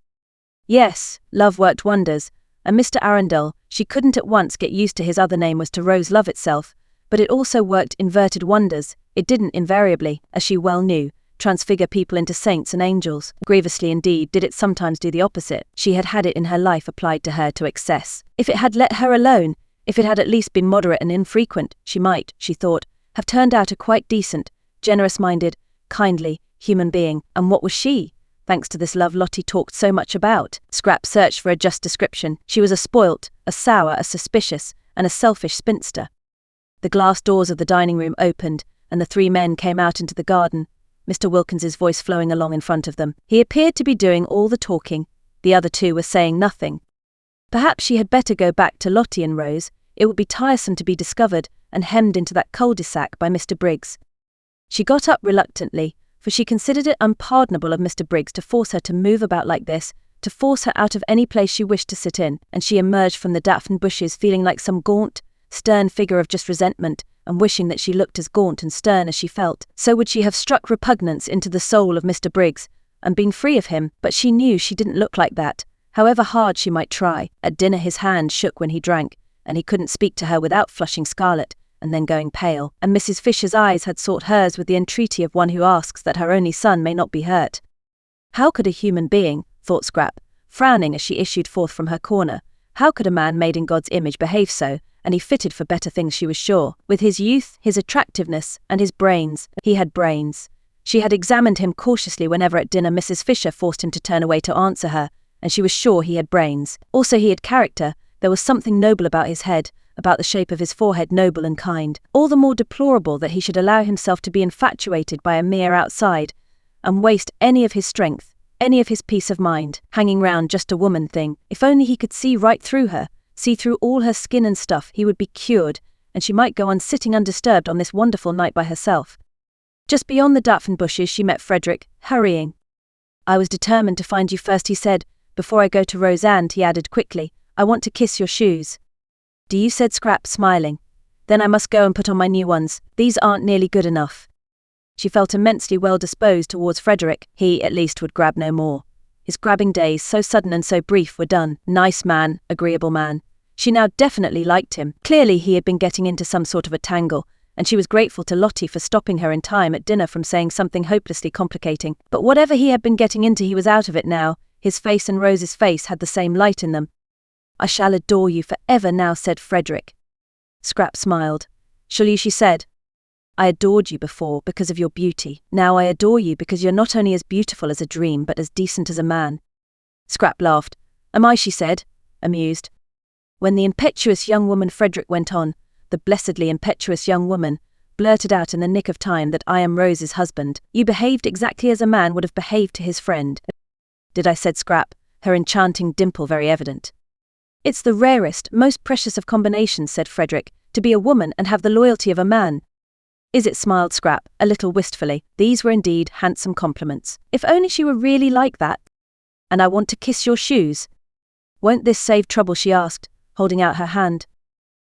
Speaker 1: Yes, love worked wonders, and Mr. Arundel, she couldn't at once get used to his other name was to Rose love itself, but it also worked inverted wonders. It didn't invariably, as she well knew, transfigure people into saints and angels. Grievously indeed did it sometimes do the opposite. She had had it in her life applied to her to excess. If it had let her alone, if it had at least been moderate and infrequent, she might, she thought, have turned out a quite decent, generous-minded, kindly, human being. And what was she? Thanks to this love Lottie talked so much about. Scrap searched for a just description. She was a spoilt, a sour, a suspicious, and a selfish spinster. The glass doors of the dining room opened, and the three men came out into the garden, Mr. Wilkins's voice flowing along in front of them. He appeared to be doing all the talking. The other two were saying nothing. Perhaps she had better go back to Lottie and Rose. It would be tiresome to be discovered and hemmed into that cul-de-sac by Mr. Briggs. She got up reluctantly, for she considered it unpardonable of Mr. Briggs to force her to move about like this, to force her out of any place she wished to sit in, and she emerged from the daffodil bushes feeling like some gaunt, stern figure of just resentment, and wishing that she looked as gaunt and stern as she felt. So would she have struck repugnance into the soul of Mr. Briggs, and been free of him, but she knew she didn't look like that, however hard she might try. At dinner his hand shook when he drank, and he couldn't speak to her without flushing scarlet, and then going pale, and Mrs. Fisher's eyes had sought hers with the entreaty of one who asks that her only son may not be hurt. How could a human being, thought Scrap, frowning as she issued forth from her corner, how could a man made in God's image behave so? And he fitted for better things, she was sure. With his youth, his attractiveness, and his brains. He had brains. She had examined him cautiously whenever at dinner Mrs. Fisher forced him to turn away to answer her, and she was sure he had brains. Also he had character. There was something noble about his head, about the shape of his forehead, noble and kind. All the more deplorable that he should allow himself to be infatuated by a mere outside, and waste any of his strength, any of his peace of mind, hanging round just a woman thing. If only he could see right through her, see through all her skin and stuff, he would be cured, and she might go on sitting undisturbed on this wonderful night by herself. Just beyond the daffodil bushes she met Frederick, hurrying. "I was determined to find you first," he said. "Before I go to Roseanne," he added quickly, "I want to kiss your shoes." "Do you?" said Scrap, smiling. "Then I must go and put on my new ones. These aren't nearly good enough." She felt immensely well disposed towards Frederick. He, at least, would grab no more. His grabbing days, so sudden and so brief, were done. Nice man, agreeable man. She now definitely liked him. Clearly he had been getting into some sort of a tangle, and she was grateful to Lottie for stopping her in time at dinner from saying something hopelessly complicating. But whatever he had been getting into, he was out of it now. His face and Rose's face had the same light in them. "I shall adore you forever now," said Frederick. Scrap smiled. "Shall you?" she said. "I adored you before because of your beauty. Now I adore you because you're not only as beautiful as a dream but as decent as a man." Scrap laughed. "Am I?" she said, amused. When the impetuous young woman, Frederick went on, the blessedly impetuous young woman, blurted out in the nick of time that "I am Rose's husband. You behaved exactly as a man would have behaved to his friend." "Did I?" said Scrap, her enchanting dimple very evident. "It's the rarest, most precious of combinations," said Frederick, "to be a woman and have the loyalty of a man." "Is it?" smiled Scrap, a little wistfully. These were indeed handsome compliments. If only she were really like that. "And I want to kiss your shoes." "Won't this save trouble?" she asked, holding out her hand.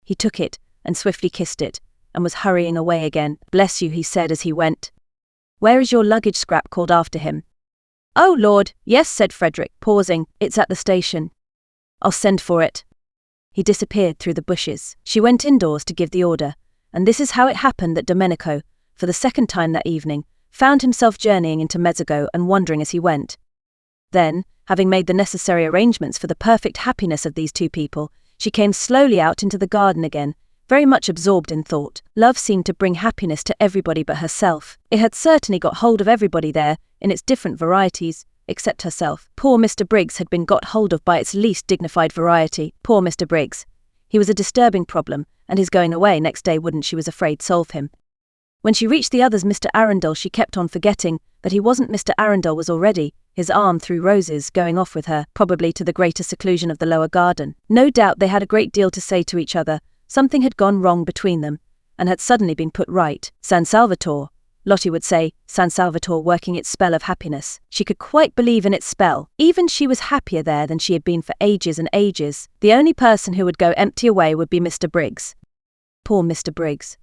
Speaker 1: He took it, and swiftly kissed it, and was hurrying away again. "Bless you," he said as he went. "Where is your luggage?" Scrap called after him. "Oh Lord, yes," said Frederick, pausing. "It's at the station." "I'll send for it." He disappeared through the bushes. She went indoors to give the order, and this is how it happened that Domenico, for the second time that evening, found himself journeying into Mezzago and wondering as he went. Then, having made the necessary arrangements for the perfect happiness of these two people, she came slowly out into the garden again, very much absorbed in thought. Love seemed to bring happiness to everybody but herself. It had certainly got hold of everybody there, in its different varieties, except herself. Poor Mr. Briggs had been got hold of by its least dignified variety. Poor Mr. Briggs. He was a disturbing problem, and his going away next day wouldn't, she was afraid, solve him. When she reached the others, Mr. Arundel, she kept on forgetting that he wasn't Mr. Arundel was already, his arm through Rose's, going off with her, probably to the greater seclusion of the lower garden. No doubt they had a great deal to say to each other. Something had gone wrong between them, and had suddenly been put right. San Salvatore, Lottie would say, San Salvatore working its spell of happiness. She could quite believe in its spell. Even she was happier there than she had been for ages and ages. The only person who would go empty away would be Mr. Briggs. Poor Mr. Briggs.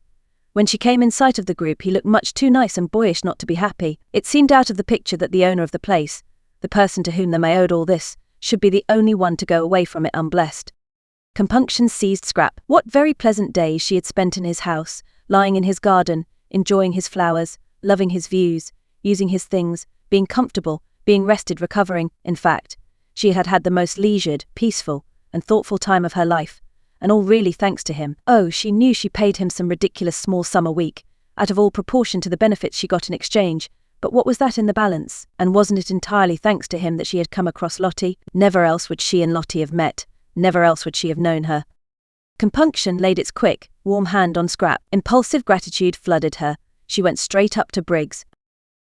Speaker 1: When she came in sight of the group, he looked much too nice and boyish not to be happy. It seemed out of the picture that the owner of the place, the person to whom they may owed all this, should be the only one to go away from it unblessed. Compunction seized Scrap. What very pleasant days she had spent in his house, lying in his garden, enjoying his flowers, loving his views, using his things, being comfortable, being rested, recovering. In fact, she had had the most leisured, peaceful, and thoughtful time of her life, and all really thanks to him. Oh, she knew she paid him some ridiculous small sum a week, out of all proportion to the benefits she got in exchange, but what was that in the balance? And wasn't it entirely thanks to him that she had come across Lottie? Never else would she and Lottie have met. Never else would she have known her. Compunction laid its quick, warm hand on Scrap. Impulsive gratitude flooded her. She went straight up to Briggs.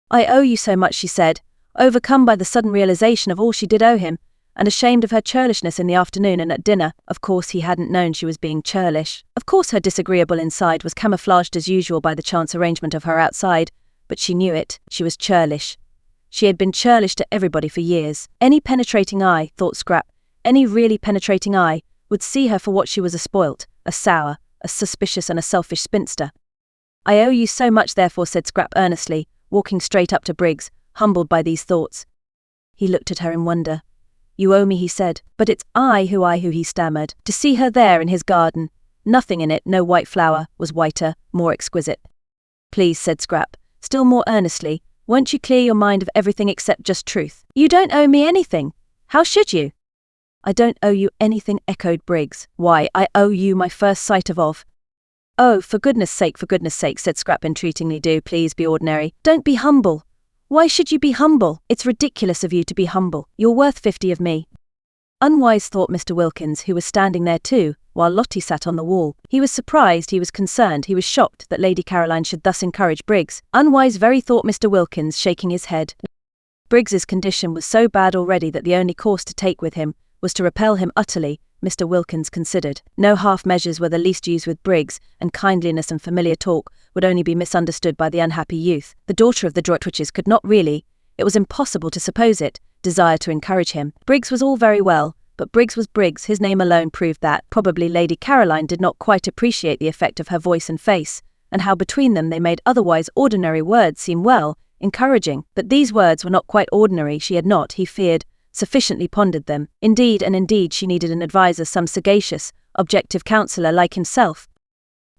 Speaker 1: "I owe you so much," she said, overcome by the sudden realization of all she did owe him, and ashamed of her churlishness in the afternoon and at dinner. Of course he hadn't known she was being churlish. Of course her disagreeable inside was camouflaged as usual by the chance arrangement of her outside, but she knew it. She was churlish. She had been churlish to everybody for years. Any penetrating eye, thought Scrap, any really penetrating eye, would see her for what she was: a spoilt, a sour, a suspicious and a selfish spinster. "I owe you so much, therefore," said Scrap earnestly, walking straight up to Briggs, humbled by these thoughts. He looked at her in wonder. "You owe me," he said. "But it's I who," he stammered. To see her there in his garden, nothing in it, no white flower, was whiter, more exquisite. "Please," said Scrap, still more earnestly, "won't you clear your mind of everything except just truth?" "You don't owe me anything. How should you?" "I don't owe you anything," echoed Briggs. "Why, I owe you my first sight of." "Oh, for goodness sake," said Scrap entreatingly, "do please be ordinary. Don't be humble. Why should you be humble? It's ridiculous of you to be humble. You're worth 50 of me." Unwise, thought Mr. Wilkins, who was standing there too, while Lottie sat on the wall. He was surprised, he was concerned, he was shocked that Lady Caroline should thus encourage Briggs. Unwise very, thought Mr. Wilkins, shaking his head. Briggs's condition was so bad already that the only course to take with him was to repel him utterly. Mr. Wilkins considered. No half measures were the least used with Briggs, and kindliness and familiar talk would only be misunderstood by the unhappy youth. The daughter of the Droitwiches could not really, it was impossible to suppose it, desire to encourage him. Briggs was all very well, but Briggs was Briggs. His name alone proved that. Probably Lady Caroline did not quite appreciate the effect of her voice and face, and how between them they made otherwise ordinary words seem well, encouraging. But these words were not quite ordinary. She had not, he feared, sufficiently pondered them. Indeed she needed an adviser, some sagacious, objective counsellor like himself.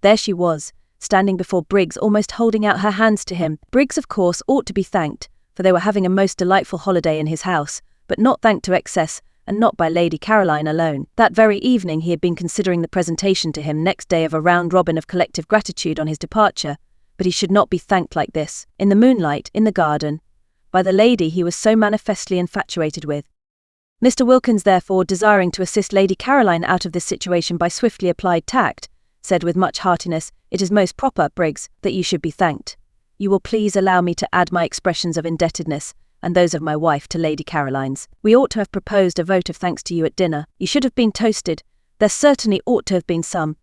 Speaker 1: There she was, standing before Briggs, almost holding out her hands to him. Briggs, of course, ought to be thanked, for they were having a most delightful holiday in his house, but not thanked to excess, and not by Lady Caroline alone. That very evening he had been considering the presentation to him next day of a round robin of collective gratitude on his departure, but he should not be thanked like this, in the moonlight, in the garden, by the lady he was so manifestly infatuated with. Mr. Wilkins, therefore, desiring to assist Lady Caroline out of this situation by swiftly applied tact, said with much heartiness, "It is most proper, Briggs, that you should be thanked. You will please allow me to add my expressions of indebtedness, and those of my wife, to Lady Caroline's. We ought to have proposed a vote of thanks to you at dinner. You should have been toasted. There certainly ought to have been some."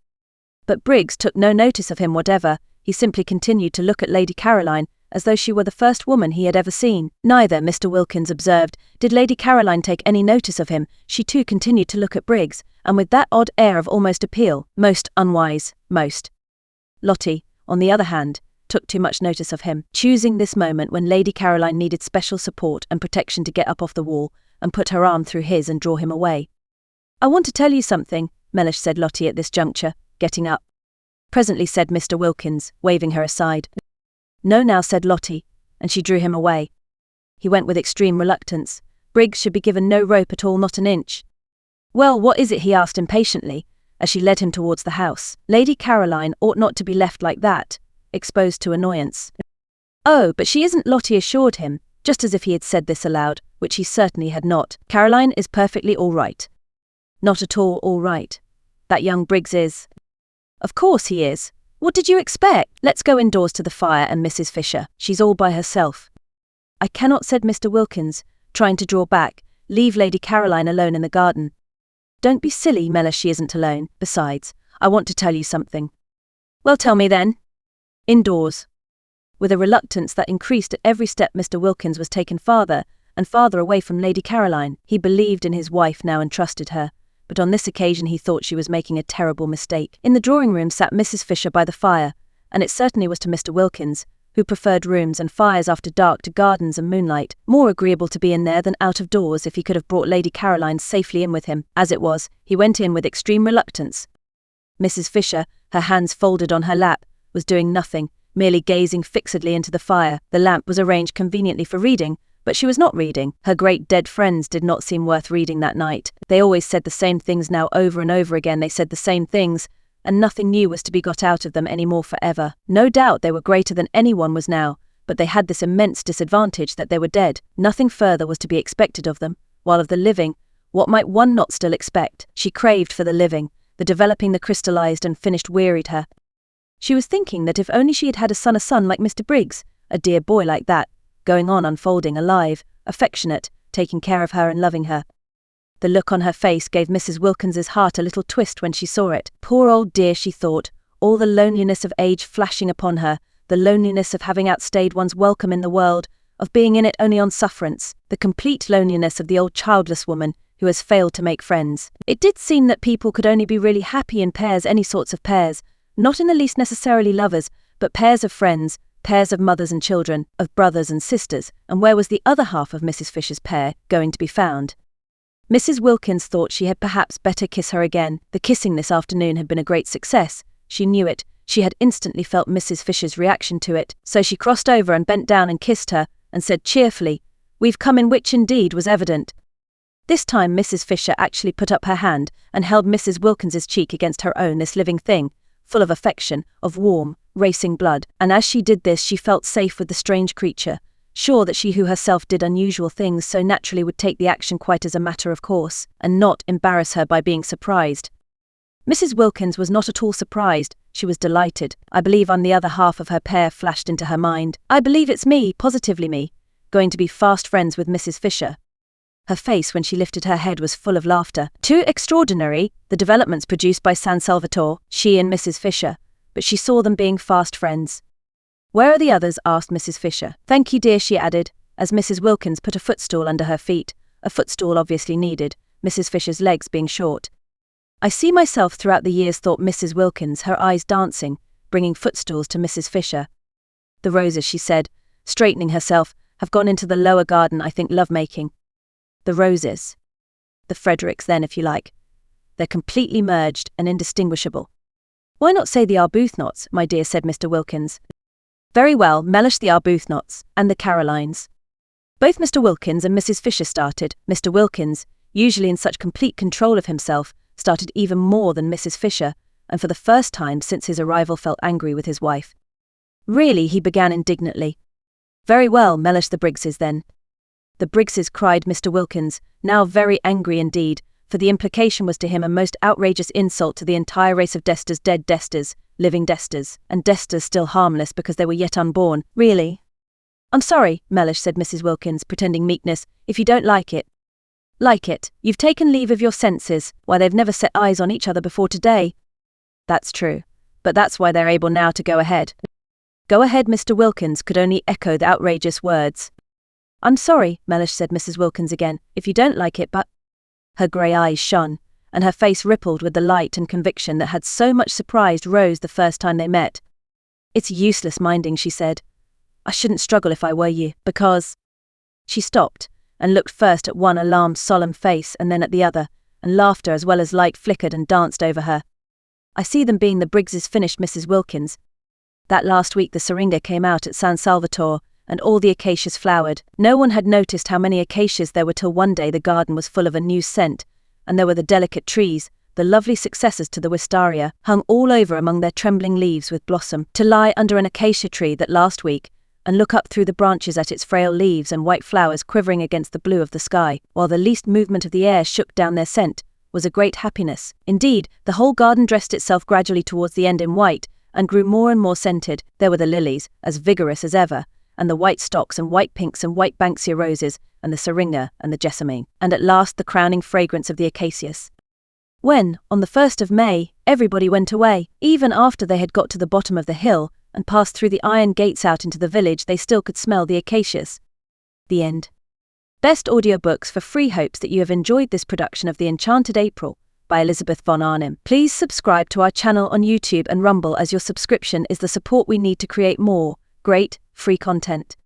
Speaker 1: But Briggs took no notice of him whatever. He simply continued to look at Lady Caroline, as though she were the first woman he had ever seen. Neither, Mr. Wilkins observed, did Lady Caroline take any notice of him. She too continued to look at Briggs, and with that odd air of almost appeal. Most unwise, most. Lottie, on the other hand, took too much notice of him, choosing this moment when Lady Caroline needed special support and protection to get up off the wall and put her arm through his and draw him away. "I want to tell you something," Mellish said Lottie at this juncture, getting up. "Presently," said Mr. Wilkins, waving her aside. "No now," said Lottie, and she drew him away. He went with extreme reluctance. Briggs should be given no rope at all, not an inch. "Well, what is it?" he asked impatiently, as she led him towards the house. "Lady Caroline ought not to be left like that, exposed to annoyance." "Oh, but she isn't," Lottie assured him, just as if he had said this aloud, which he certainly had not. "Caroline is perfectly all right." "Not at all right. That young Briggs is." "Of course he is. What did you expect? Let's go indoors to the fire and Mrs. Fisher. She's all by herself." "I cannot," said Mr. Wilkins, trying to draw back. "Leave Lady Caroline alone in the garden." "Don't be silly, Mellish, she isn't alone. Besides, I want to tell you something." "Well, tell me then." "Indoors." With a reluctance that increased at every step, Mr. Wilkins was taken farther and farther away from Lady Caroline. He believed in his wife now and trusted her, but on this occasion he thought she was making a terrible mistake. In the drawing room sat Mrs. Fisher by the fire, and it certainly was to Mr. Wilkins, who preferred rooms and fires after dark to gardens and moonlight, more agreeable to be in there than out of doors if he could have brought Lady Caroline safely in with him. As it was, he went in with extreme reluctance. Mrs. Fisher, her hands folded on her lap, was doing nothing, merely gazing fixedly into the fire. The lamp was arranged conveniently for reading, but she was not reading. Her great dead friends did not seem worth reading that night. They always said the same things now over and over again. They said the same things, and nothing new was to be got out of them any more forever. No doubt they were greater than anyone was now, but they had this immense disadvantage that they were dead. Nothing further was to be expected of them, while of the living, what might one not still expect? She craved for the living. The developing, the crystallized and finished wearied her. She was thinking that if only she had had a son like Mr. Briggs, a dear boy like that, going on unfolding, alive, affectionate, taking care of her and loving her. The look on her face gave Mrs. Wilkins's heart a little twist when she saw it. Poor old dear, she thought, all the loneliness of age flashing upon her, the loneliness of having outstayed one's welcome in the world, of being in it only on sufferance, the complete loneliness of the old childless woman who has failed to make friends. It did seem that people could only be really happy in pairs, any sorts of pairs, not in the least necessarily lovers, but pairs of friends, pairs of mothers and children, of brothers and sisters, and where was the other half of Mrs. Fisher's pair going to be found? Mrs. Wilkins thought she had perhaps better kiss her again. The kissing this afternoon had been a great success. She knew it. She had instantly felt Mrs. Fisher's reaction to it. So she crossed over and bent down and kissed her, and said cheerfully, "We've come in," which indeed was evident. This time Mrs. Fisher actually put up her hand and held Mrs. Wilkins's cheek against her own, this living thing, full of affection, of warm, racing blood, and as she did this she felt safe with the strange creature, sure that she who herself did unusual things so naturally would take the action quite as a matter of course, and not embarrass her by being surprised. Mrs. Wilkins was not at all surprised, she was delighted. "I believe I'm the other half of her pair," flashed into her mind. "I believe it's me, positively me, going to be fast friends with Mrs. Fisher." Her face when she lifted her head was full of laughter. Too extraordinary, the developments produced by San Salvatore, she and Mrs. Fisher, but she saw them being fast friends. "Where are the others?" asked Mrs. Fisher. "Thank you, dear," she added, as Mrs. Wilkins put a footstool under her feet, a footstool obviously needed, Mrs. Fisher's legs being short. "I see myself throughout the years," thought Mrs. Wilkins, her eyes dancing, bringing footstools to Mrs. Fisher. "The roses," she said, straightening herself, "have gone into the lower garden, I think, love-making." "The roses." "The Fredericks, then, if you like. They're completely merged and indistinguishable." "Why not say the Arbuthnotts, my dear," said Mr. Wilkins. "Very well, Mellish, the Arbuthnotts, and the Carolines." Both Mr. Wilkins and Mrs. Fisher started. Mr. Wilkins, usually in such complete control of himself, started even more than Mrs. Fisher, and for the first time since his arrival felt angry with his wife. "Really," he began indignantly. "Very well, Mellish, the Briggses, then." "The Briggses," cried Mr. Wilkins, now very angry indeed, for the implication was to him a most outrageous insult to the entire race of Desters, dead Desters, living Desters, and Desters still harmless because they were yet unborn. "Really?" "I'm sorry, Mellish," said Mrs. Wilkins, pretending meekness, "if you don't like it." "Like it? You've taken leave of your senses. Why, they've never set eyes on each other before today." "That's true, but that's why they're able now to go ahead." "Go ahead," Mr. Wilkins could only echo the outrageous words. "I'm sorry, Mellish," said Mrs. Wilkins again, "if you don't like it, but—" Her grey eyes shone, and her face rippled with the light and conviction that had so much surprised Rose the first time they met. "It's useless minding," she said. "I shouldn't struggle if I were you, because—" She stopped, and looked first at one alarmed, solemn face and then at the other, and laughter as well as light flickered and danced over her. "I see them being the Briggses," finished Mrs. Wilkins. "That last week the Syringa came out at San Salvatore, and all the acacias flowered. No one had noticed how many acacias there were till one day the garden was full of a new scent, and there were the delicate trees, the lovely successors to the wistaria, hung all over among their trembling leaves with blossom. To lie under an acacia tree that last week, and look up through the branches at its frail leaves and white flowers quivering against the blue of the sky, while the least movement of the air shook down their scent, was a great happiness. Indeed, the whole garden dressed itself gradually towards the end in white, and grew more and more scented. There were the lilies, as vigorous as ever, and the white stocks and white pinks and white banksia roses, and the syringa and the jessamine, and at last the crowning fragrance of the acacias. When, on the 1st of May, everybody went away, even after they had got to the bottom of the hill and passed through the iron gates out into the village, they still could smell the acacias. The end. Best audiobooks for free. Hopes that you have enjoyed this production of The Enchanted April by Elizabeth von Arnim. Please subscribe to our channel on YouTube and Rumble, as your subscription is the support we need to create more great, free content.